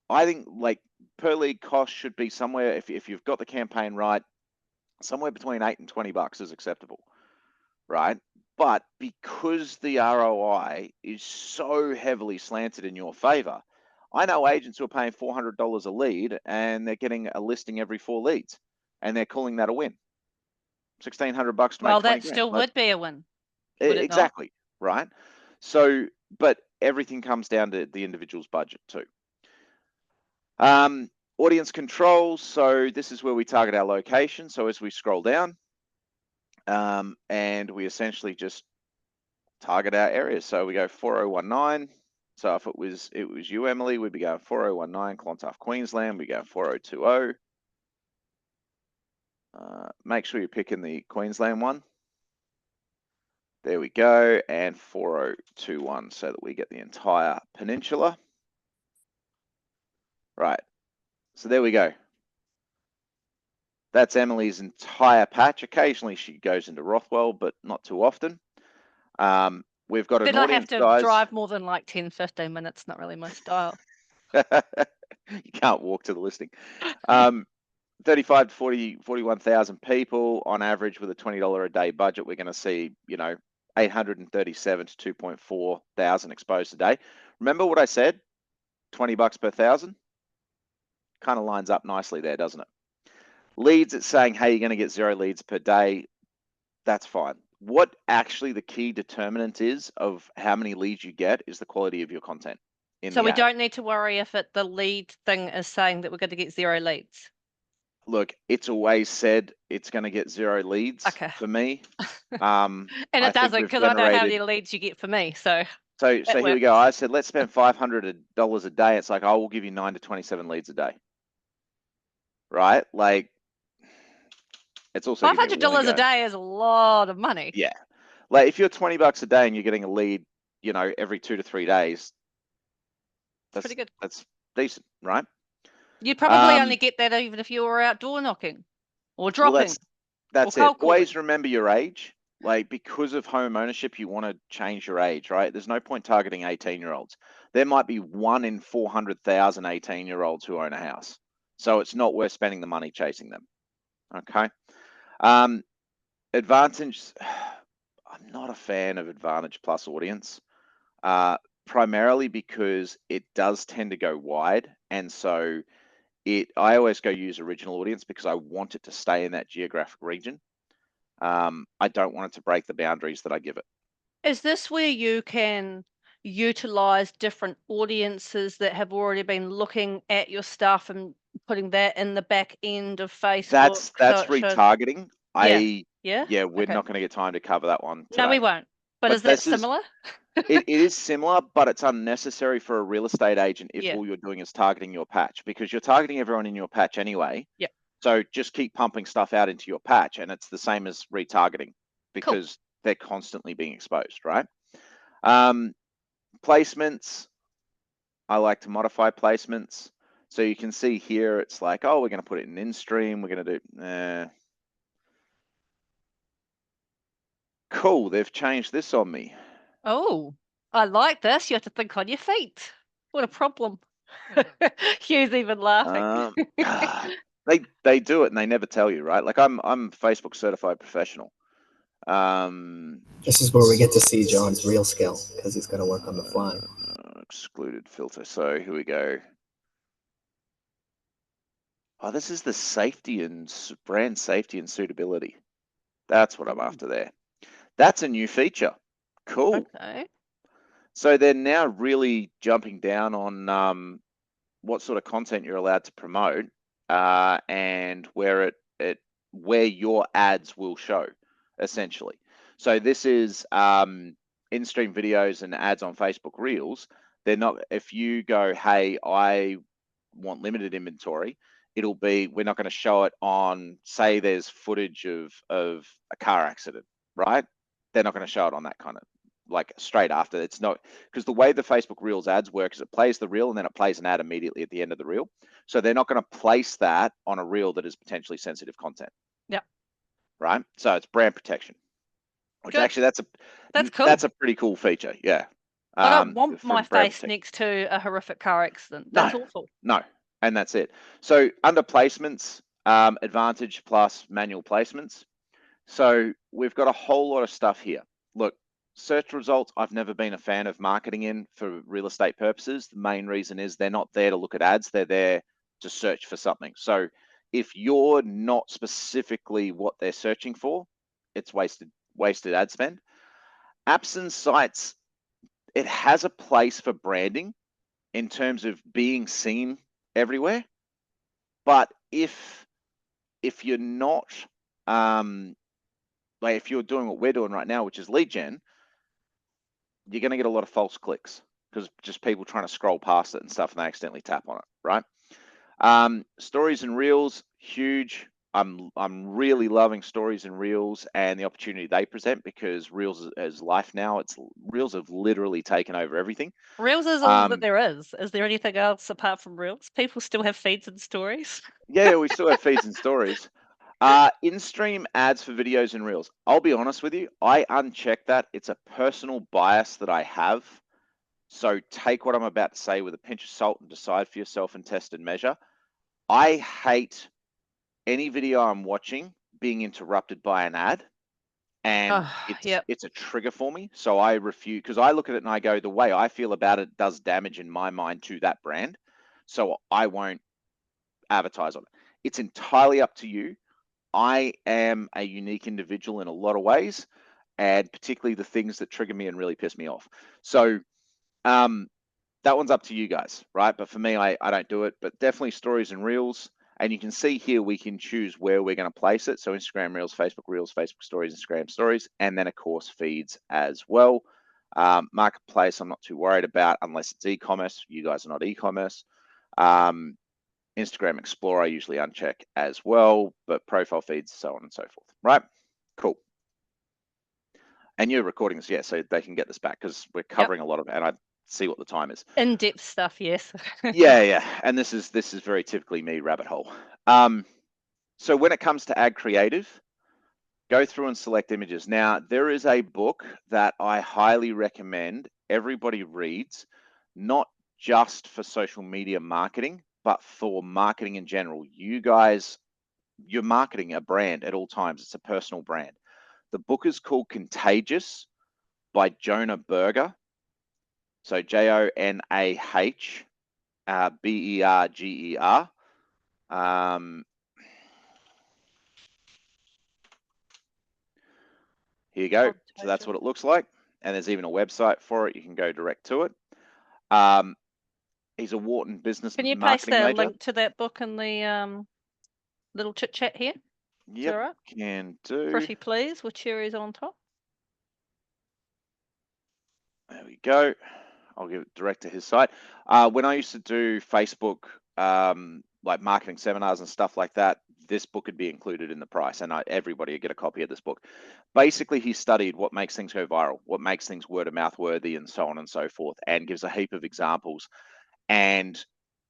A: I think, like, per lead cost should be somewhere, if you've got the campaign right, somewhere between $8 and $20 is acceptable, right? But because the ROI is so heavily slanted in your favor, I know agents who are paying $400 a lead and they're getting a listing every 4 leads, and they're calling that a win. $1,600 to make
B: Well,
A: 20
B: that
A: grand.
B: still
A: Like,
B: would be a win, would it not?
A: exactly, right? So, but everything comes down to the individual's budget too. Audience controls. So this is where we target our location. So as we scroll down, and we essentially just target our areas. So we go 4019. So if it was you, Emily, we'd be going 4019 Clontarf, Queensland. We go 4020. Make sure you're picking the Queensland one. There we go, and 4021, so that we get the entire peninsula. Right, so there we go. That's Emily's entire patch. Occasionally she goes into Rothwell, but not too often. We've got an
B: Then I have
A: audience,
B: to
A: guys.
B: drive more than like 10, 15 minutes. Not really my style.
A: You can't walk to the listing. 35 to 41,000 people on average with a $20 a day budget. We're going to see, 837 to 2.4 thousand exposed a day. Remember what I said? $20 per 1,000? Kind of lines up nicely there, doesn't it? Leads, it's saying, hey, you're going to get 0 leads per day. That's fine. What actually the key determinant is of how many leads you get is the quality of your content in
B: So
A: the
B: we
A: ad.
B: don't need to worry if the lead thing is saying that we're going to get 0 leads.
A: Look, it's always said it's going to get 0 leads for me.
B: And it doesn't, because I know how many leads you get for me. So
A: here we go. I said, let's spend $500 a day. It's like, I will give you 9 to 27 leads a day. Right? Like, it's also
B: $500 a day is a lot of money.
A: Yeah. Like, if you're $20 a day and you're getting a lead, every 2 to 3 days, that's
B: pretty good.
A: That's decent, right?
B: You'd probably only get that even if you were outdoor knocking or dropping.
A: Well, that's it. Always remember your age. Like, because of home ownership, you want to change your age, right? There's no point targeting 18-year-olds. There might be 1 in 400,000 18-year-olds who own a house. So it's not worth spending the money chasing them. Okay. Advantage, I'm not a fan of Advantage Plus audience, primarily because it does tend to go wide. And so I always go use original audience because I want it to stay in that geographic region. I don't want it to break the boundaries that I give it.
B: Is this where you can utilize different audiences that have already been looking at your stuff and putting that in the back end of Facebook so
A: That's
B: it shows?
A: retargeting.
B: Yeah. Yeah.
A: Yeah, we're
B: Okay.
A: not going to get time to cover that one
B: No, we
A: today.
B: won't. But is
A: But
B: that
A: this is
B: similar?
A: it is similar, but it's unnecessary for a real estate agent if
B: Yeah.
A: all you're doing is targeting your patch, because you're targeting everyone in your patch anyway.
B: Yeah.
A: So just keep pumping stuff out into your patch, and it's the same as retargeting
B: Cool.
A: because they're constantly being exposed, right? Placements, I like to modify placements. So you can see here, it's like, oh, we're going to put it in InStream. We're going to do, cool, they've changed this on me.
B: Oh, I like this. You have to think on your feet. What a problem. Hugh's even laughing.
A: They do it and they never tell you, right? Like I'm Facebook certified professional.
C: This is where we get to see John's real skill because he's going to work on the fly.
A: Excluded filter. So here we go. Oh, this is the safety and brand safety and suitability. That's what I'm after there. That's a new feature. Cool.
B: Okay.
A: So they're now really jumping down on what sort of content you're allowed to promote and where where your ads will show, essentially. So this is in-stream videos and ads on Facebook Reels. They're not. If you go, hey, I want limited inventory, it'll be, we're not going to show it on, say there's footage of a car accident, right? They're not going to show it on that kind of, like straight after. It's not, because the way the Facebook Reels ads work is it plays the reel and then it plays an ad immediately at the end of the reel. So they're not going to place that on a reel that is potentially sensitive content.
B: Yeah.
A: Right. So it's brand protection, which
B: Good.
A: actually
B: That's cool.
A: that's a pretty cool feature. Yeah.
B: I don't want
A: from
B: my
A: brand
B: face
A: protection.
B: next to a horrific car accident.
A: No,
B: That's awful.
A: no. And that's it. So under placements, advantage plus manual placements. So we've got a whole lot of stuff here. Look, search results, I've never been a fan of marketing in for real estate purposes. The main reason is they're not there to look at ads, they're there to search for something. So if you're not specifically what they're searching for, it's wasted ad spend. Apps and sites, it has a place for branding in terms of being seen everywhere. But if you're not like if you're doing what we're doing right now, which is lead gen, you're going to get a lot of false clicks because just people trying to scroll past it and stuff and they accidentally tap on it, right? Stories and reels, huge. I'm really loving stories and reels and the opportunity they present, because reels is life now. It's reels have literally taken over everything.
B: Reels is all that there is. Is there anything else apart from Reels? People still have feeds and stories.
A: Yeah, we still have feeds and stories. In-stream ads for videos and reels. I'll be honest with you, I uncheck that. It's a personal bias that I have. So take what I'm about to say with a pinch of salt and decide for yourself and test and measure. I hate any video I'm watching being interrupted by an ad, and it's a trigger for me. So I refuse, because I look at it and I go, the way I feel about it does damage in my mind to that brand. So I won't advertise on it. It's entirely up to you. I am a unique individual in a lot of ways, and particularly the things that trigger me and really piss me off. So that one's up to you guys, right? But for me, I don't do it, but definitely stories and reels. And you can see here, we can choose where we're going to place it. So Instagram Reels, Facebook Stories, Instagram Stories, and then of course feeds as well. Marketplace, I'm not too worried about unless it's e-commerce. You guys are not e-commerce. Instagram Explorer, I usually uncheck as well, but profile feeds, so on and so forth, right? Cool. And you're recording this, yeah, so they can get this back because we're covering a lot of, and I see what the time is.
B: In-depth stuff, yes.
A: Yeah. And this is very typically me, rabbit hole. So when it comes to ad creative, go through and select images. Now, there is a book that I highly recommend everybody reads, not just for social media marketing, but for marketing in general. You guys, you're marketing a brand at all times. It's a personal brand. The book is called Contagious by Jonah Berger. So Jonah Berger. Here you go.
B: Oh,
A: So that's what it looks like. And there's even a website for it. You can go direct to it. He's a Wharton business
B: Can you paste
A: marketing
B: the
A: major.
B: link to that book in the little chit chat here?
A: Yep,
B: Right?
A: can do.
B: Pretty please, with cherries on top.
A: There we go. I'll give it direct to his site. When I used to do Facebook, like marketing seminars and stuff like that, this book would be included in the price, and everybody would get a copy of this book. Basically, he studied what makes things go viral, what makes things word of mouth worthy, and so on and so forth, and gives a heap of examples. And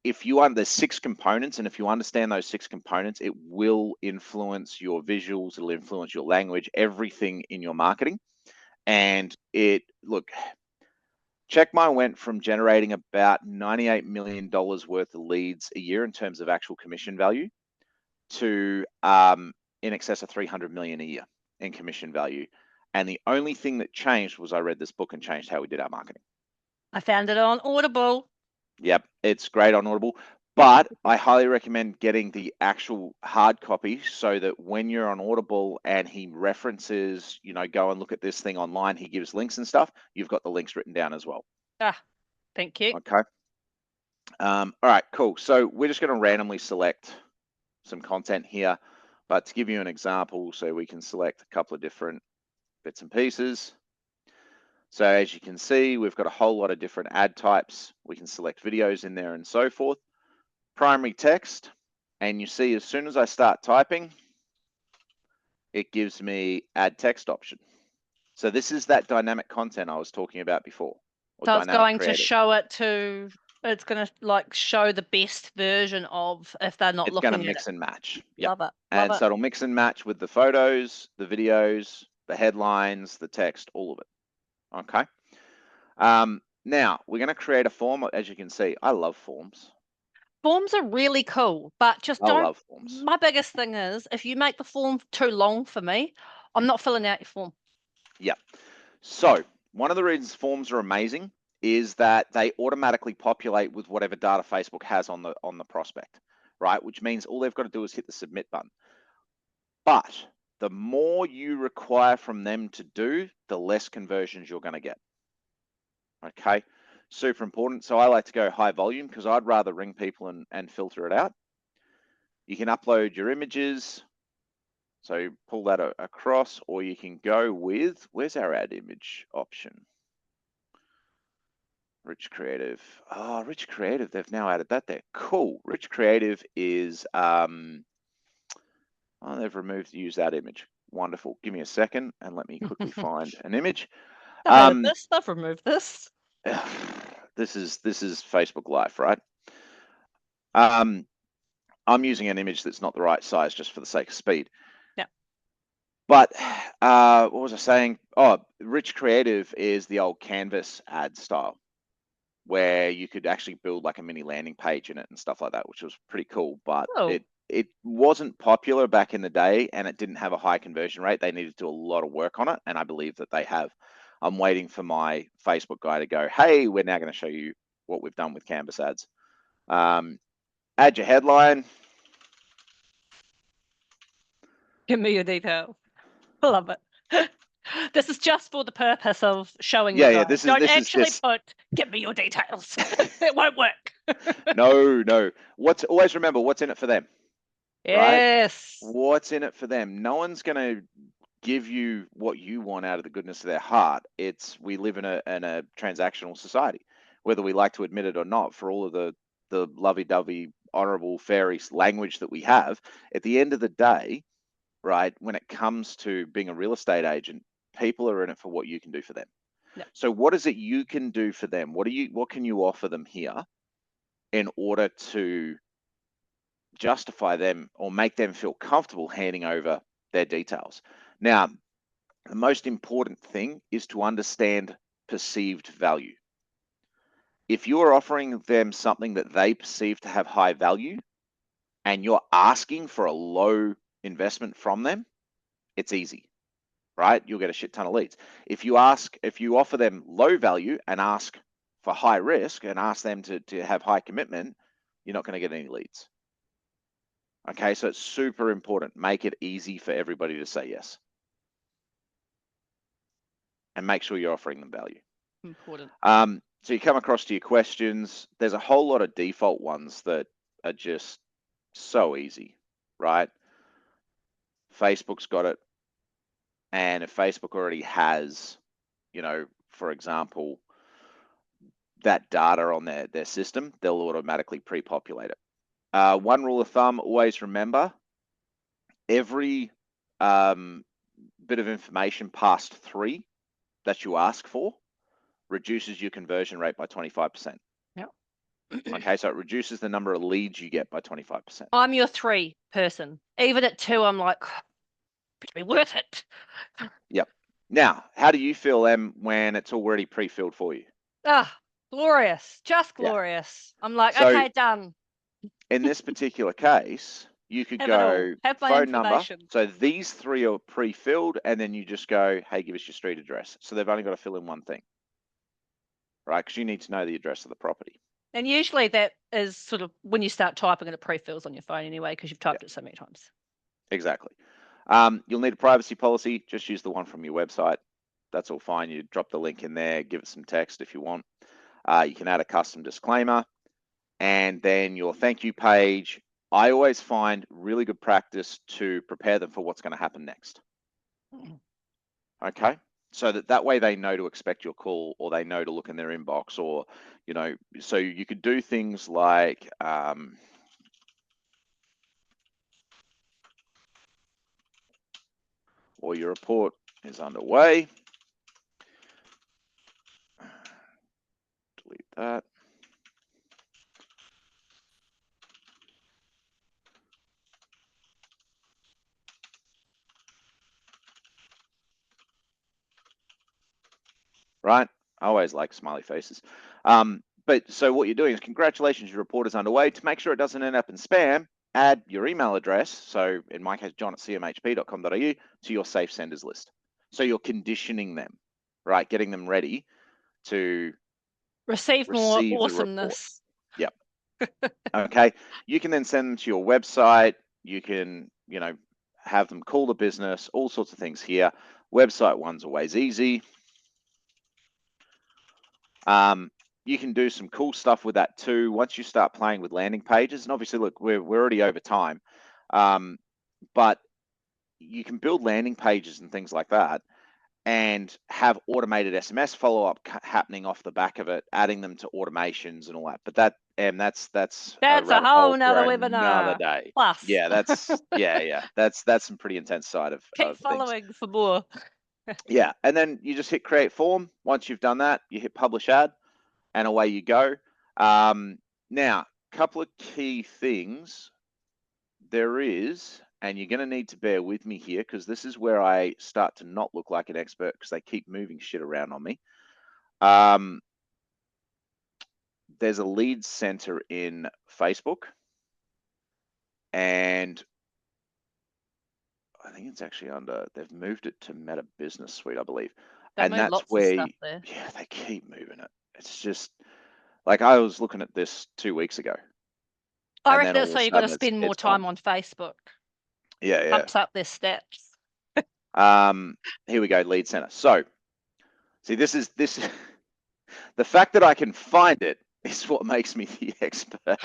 A: if you there's 6 components, and if you understand those 6 components, it will influence your visuals, it'll influence your language, everything in your marketing. And Checkmine went from generating about $98 million worth of leads a year in terms of actual commission value to in excess of 300 million a year in commission value. And the only thing that changed was I read this book and changed how we did our marketing.
B: I found it on Audible.
A: Yep, it's great on Audible, but I highly recommend getting the actual hard copy so that when you're on Audible and he references, go and look at this thing online, he gives links and stuff, you've got the links written down as well.
B: Thank you.
A: Okay. All right, cool. So we're just going to randomly select some content here, but to give you an example, so we can select a couple of different bits and pieces. So as you can see, we've got a whole lot of different ad types. We can select videos in there and so forth. Primary text, and you see as soon as I start typing, it gives me add text option. So this is that dynamic content I was talking about before.
B: So it's going to show it to, it's going to show the best version of if they're not looking at it.
A: It's going to mix and match.
B: Yep. Love it.
A: And so it'll mix and match with the photos, the videos, the headlines, the text, all of it. Okay. Now we're going to create a form. As you can see, I love forms.
B: Forms are really cool, but just
A: I love forms.
B: My biggest thing is if you make the form too long for me, I'm not filling out your form.
A: Yeah. So one of the reasons forms are amazing is that they automatically populate with whatever data Facebook has on the prospect, right? Which means all they've got to do is hit the submit button. But the more you require from them to do, the less conversions you're going to get. Okay, super important. So I like to go high volume because I'd rather ring people and filter it out. You can upload your images. So pull that across, or you can go with, where's our add image option? Rich Creative. Oh, Rich Creative, they've now added that there. Cool. Rich Creative is, they've removed use that image. Wonderful. Give me a second and let me quickly find an image.
B: They've removed this.
A: This is Facebook Live, right? I'm using an image that's not the right size just for the sake of speed.
B: Yeah.
A: But what was I saying? Oh, Rich Creative is the old Canvas ad style, where you could actually build like a mini landing page in it and stuff like that, which was pretty cool. But it wasn't popular back in the day, and it didn't have a high conversion rate. They needed to do a lot of work on it, and I believe that they have. I'm waiting for my Facebook guy to go, hey, we're now going to show you what we've done with Canvas ads. Add your headline.
B: Give me your details. I love it. This is just for the purpose of showing you guys. Don't actually put, give me your details. It won't work.
A: No. Always remember what's in it for them.
B: Yes.
A: Right? What's in it for them? No one's going to give you what you want out of the goodness of their heart. We live in a transactional society, whether we like to admit it or not. For all of the lovey-dovey, honorable, fairy language that we have, at the end of the day, right, when it comes to being a real estate agent, people are in it for what you can do for them.
B: Yep.
A: So what is it you can do for them? What can you offer them here in order to justify them or make them feel comfortable handing over their details? Now, the most important thing is to understand perceived value. If you're offering them something that they perceive to have high value and you're asking for a low investment from them, it's easy, right? You'll get a shit ton of leads. If you offer them low value and ask for high risk and ask them to have high commitment, you're not going to get any leads. Okay, so it's super important. Make it easy for everybody to say yes. and make sure you're offering them value.
B: Important.
A: So you come across to your questions. There's a whole lot of default ones that are just so easy, right? Facebook's got it. And if Facebook already has, for example, that data on their system, they'll automatically pre-populate it. One rule of thumb, always remember, every bit of information past 3 that you ask for reduces your conversion rate by 25%.
B: Yep.
A: Okay, so it reduces the number of leads you get by 25%.
B: I'm your 3 person. Even at 2, I'm like, it'll be worth it.
A: Yep. Now, how do you feel, Em, when it's already pre-filled for you?
B: Ah, glorious. Just
A: Yeah.
B: glorious. I'm like,
A: So-
B: okay, done.
A: In this particular case, you could
B: Have it all.
A: go
B: Have my
A: phone number.
B: information.
A: So these 3 are pre-filled, and then you just go, hey, give us your street address. So they've only got to fill in one thing, right? Because you need to know the address of the property.
B: And usually that is sort of when you start typing it pre-fills on your phone anyway, because you've typed it so many times.
A: Exactly. You'll need a privacy policy. Just use the one from your website. That's all fine. You drop the link in there, give it some text if you want. You can add a custom disclaimer, and then your thank you page. I always find really good practice to prepare them for what's going to happen next. Okay, so that way they know to expect your call, or they know to look in their inbox, or so you could do things like or your report is underway. Delete that. Right? I always like smiley faces. But so what you're doing is, congratulations, your report is underway. To make sure it doesn't end up in spam, add your email address, so in my case, john@cmhp.com.au, to your safe senders list. So you're conditioning them, right? Getting them ready to
B: Receive more
A: receive the report.
B: awesomeness.
A: Yep. Okay. You can then send them to your website. You can, have them call the business, all sorts of things here. Website one's always easy. You can do some cool stuff with that too once you start playing with landing pages. And obviously, look, we're already over time, but you can build landing pages and things like that, and have automated SMS follow-up happening off the back of it, adding them to automations and all that. But that's
B: a
A: rabbit
B: whole
A: hole
B: nother
A: for
B: webinar.
A: another day.
B: Plus.
A: Yeah, that's some pretty intense side of
B: Keep
A: things.
B: following for more.
A: Yeah, and then you just hit create form. Once you've done that, you hit publish ad, and away you go. Now, a couple of key things there is, and you're going to need to bear with me here, because this is where I start to not look like an expert, because they keep moving shit around on me. There's a lead center in Facebook, and I think it's actually they've moved it to Meta Business Suite, I believe. And that's
B: lots
A: where,
B: of stuff there.
A: yeah, they keep moving it. It's just like, I was looking at this 2 weeks ago.
B: I reckon that's so you've got to spend more time on Facebook.
A: Yeah.
B: Pumps up their stats.
A: Here we go, lead center. So, see, this the fact that I can find it is what makes me the expert.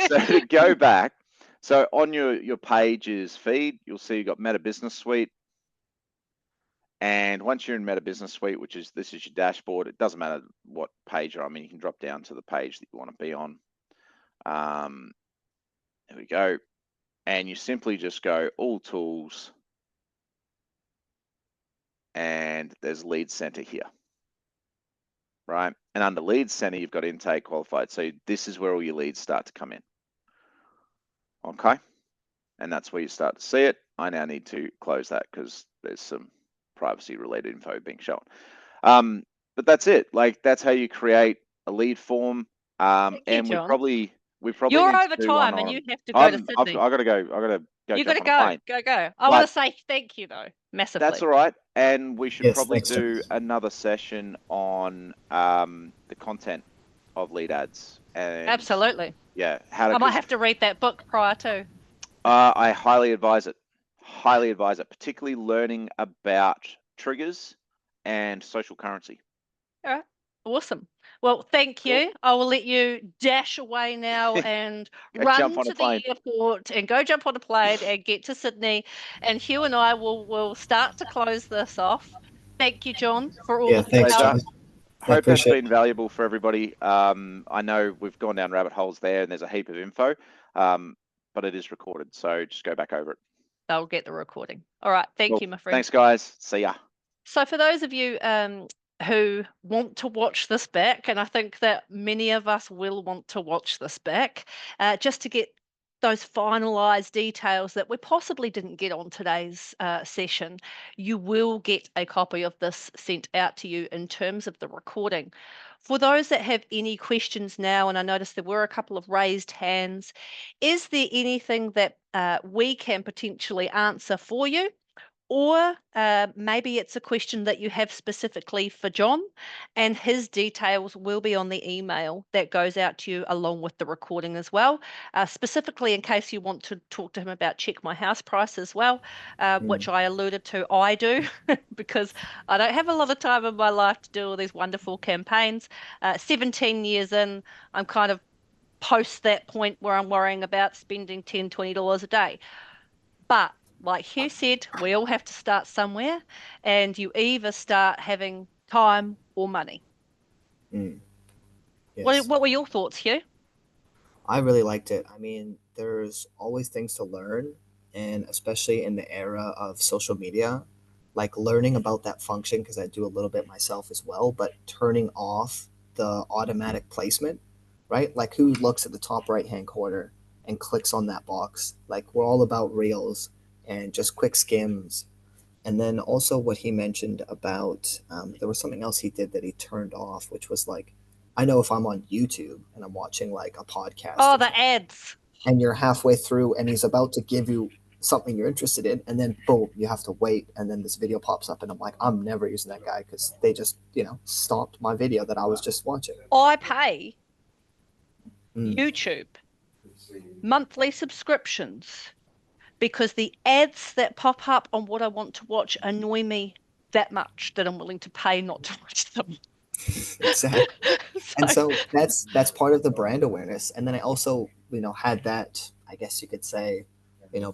A: So to go back, so on your page's feed, you'll see you've got Meta Business Suite. And once you're in Meta Business Suite, this is your dashboard, it doesn't matter what page you're on. I mean, you can drop down to the page that you want to be on. There we go. And you simply just go all tools, and there's lead center here, right? And under lead center, you've got intake qualified. So this is where all your leads start to come in. Okay. And that's where you start to see it. I now need to close that because there's some privacy related info being shown. But that's it. Like, that's how you create a lead form. And
B: John.
A: we probably
B: You're
A: need
B: over
A: to do
B: time, and you have to go to Sydney.
A: I gotta go.
B: You
A: jump
B: gotta
A: on a plane.
B: go. I want to say thank you though, massively.
A: That's all right. And we should probably
C: thanks,
A: do another session on the content of lead ads. And
B: absolutely.
A: yeah, how to.
B: I might have to read that book prior to.
A: I highly advise it. Highly advise it, particularly learning about triggers and social currency.
B: All right. Awesome. Well, thank
A: Cool.
B: you. I will let you dash away now and
A: Go jump
B: run
A: on a
B: to
A: plane.
B: the airport and go jump on a plane and get to Sydney. And Hugh and I will start to close this off. Thank you, John, for all
C: Yeah,
B: of your
C: thanks,
B: help.
A: Pleasure.
C: John. I
A: Hope that's
C: appreciate it.
A: been valuable for everybody. I know we've gone down rabbit holes there and there's a heap of info, but it is recorded. So just go back over it.
B: I'll get the recording. All right. Thank
A: Cool.
B: you, my friend.
A: Thanks, guys. See ya.
B: So for those of you who want to watch this back, and I think that many of us will want to watch this back, just to get those finalized details that we possibly didn't get on today's session, you will get a copy of this sent out to you in terms of the recording. For those that have any questions now, and I noticed there were a couple of raised hands, is there anything that we can potentially answer for you? Or maybe it's a question that you have specifically for John, and his details will be on the email that goes out to you along with the recording as well. Specifically, in case you want to talk to him about Check My House price as well, which I alluded to, I do, because I don't have a lot of time in my life to do all these wonderful campaigns. 17 years in, I'm kind of post that point where I'm worrying about spending $10, $20 a day. But like Hugh said, we all have to start somewhere, and you either start having time or money.
C: Yes.
B: What were your thoughts, Hugh?
C: I really liked it. I mean, there's always things to learn, and especially in the era of social media, like learning about that function, because I do a little bit myself as well, but turning off the automatic placement, right? Like, who looks at the top right hand corner and clicks on that box? Like, we're all about reels and just quick skims. And then also what he mentioned about there was something else he did that he turned off, which was like, I know if I'm on YouTube and I'm watching like a podcast
B: Oh,
C: or
B: the
C: something,
B: ads.
C: and you're halfway through and he's about to give you something you're interested in, and then boom, you have to wait, and then this video pops up, and I'm like, I'm never using that guy because they just, stopped my video that I was just watching.
B: I pay
C: Mm,
B: YouTube monthly subscriptions because the ads that pop up on what I want to watch annoy me that much that I'm willing to pay not to watch them.
C: exactly. And
B: So,
C: so that's part of the brand awareness. And then I also, had that, I guess you could say,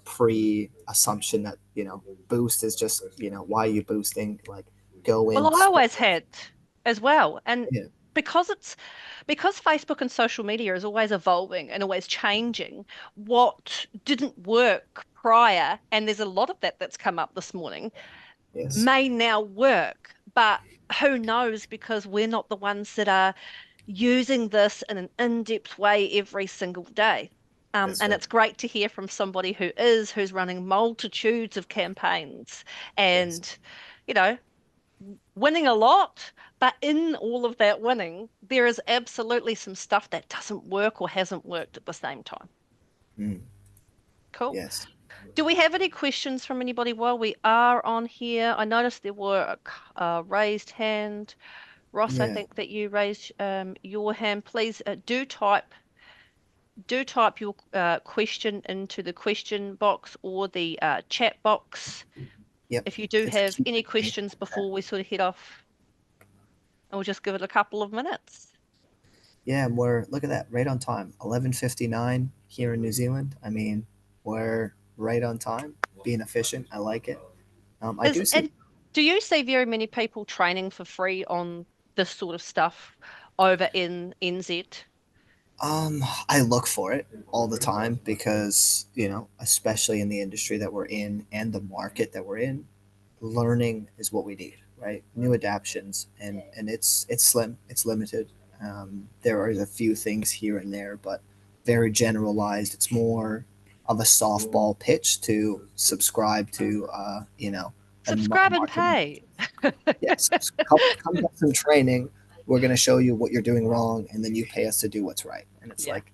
C: pre assumption that, boost is just, why are you boosting? Like, go in,
B: well, I
C: spend.
B: always had as well. And
C: Yeah.
B: because because Facebook and social media is always evolving and always changing, what didn't work prior, and there's a lot of that that's come up this morning,
C: Yes.
B: may now work. But who knows, because we're not the ones that are using this in an in-depth way every single day.
C: That's
B: And
C: right.
B: it's great to hear from somebody who's running multitudes of campaigns
C: Yes.
B: and, you know, winning a lot. But in all of that winning, there is absolutely some stuff that doesn't work or hasn't worked at the same time.
C: Mm,
B: Cool.
C: yes.
B: Do we have any questions from anybody while we are on here? I noticed there were a raised hand. Ross, I
C: Yeah.
B: think that you raised your hand. Please do type your question into the question box or the chat box
C: Yep.
B: if you do
C: It's
B: have any
C: Q&A.
B: questions before we sort of head off. And we'll just give it a couple of minutes.
C: Yeah, and we're look at that, right on time. 11:59 here in New Zealand. I mean, we're right on time, being efficient. I like it. I do see.
B: And do you see very many people training for free on this sort of stuff over in NZ?
C: I look for it all the time because, especially in the industry that we're in and the market that we're in, learning is what we need, right? New adaptions, and it's slim, it's limited. There are a few things here and there, but very generalized. It's more of a softball pitch to subscribe to, a
B: Subscribe and
C: marketing.
B: pay.
C: Yes, come get some training. We're going to show you what you're doing wrong, and then you pay us to do what's right. And it's
B: Yeah.
C: like,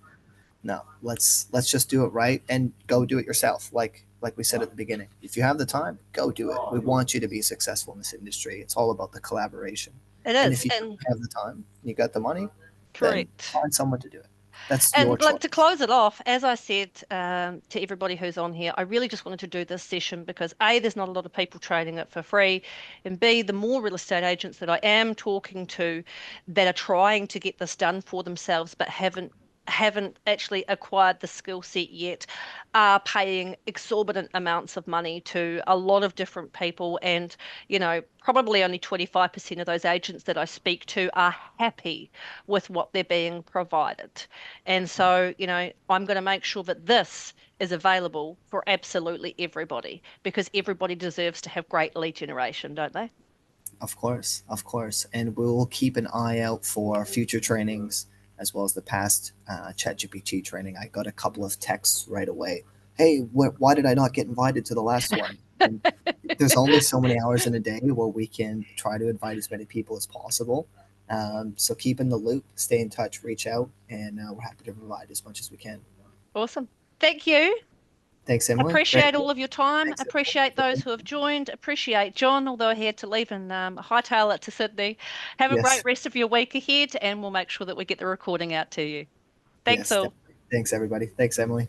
C: no, let's just do it right and go do it yourself. Like we said at the beginning, if you have the time, go do it. We want you to be successful in this industry. It's all about the collaboration.
B: It
C: And
B: is.
C: if you
B: And
C: have the time, you got the money, then
B: correct.
C: find someone to do it. That's your
B: And like
C: choice.
B: to close it off, as I said to everybody who's on here, I really just wanted to do this session because A, there's not a lot of people trading it for free, and B, the more real estate agents that I am talking to that are trying to get this done for themselves but haven't actually acquired the skill set yet are paying exorbitant amounts of money to a lot of different people, and probably only 25% of those agents that I speak to are happy with what they're being provided. And so, I'm going to make sure that this is available for absolutely everybody because everybody deserves to have great lead generation, don't they?
C: Of course, and we'll keep an eye out for future trainings as well as the past ChatGPT training. I got a couple of texts right away. Hey, why did I not get invited to the last one? And there's only so many hours in a day where we can try to invite as many people as possible. So keep in the loop, stay in touch, reach out, and we're happy to provide as much as we can.
B: Awesome. Thank you.
C: Thanks, Emily. Great.
B: Appreciate all of your time.
C: Thanks,
B: Appreciate those
C: everyone.
B: who have joined. Appreciate John, although he had to leave and hightail it to Sydney. Have a great
C: Yes,
B: rest of your week ahead, and we'll make sure that we get the recording out to you. Thanks
C: yes,
B: all.
C: definitely. Thanks, everybody. Thanks, Emily.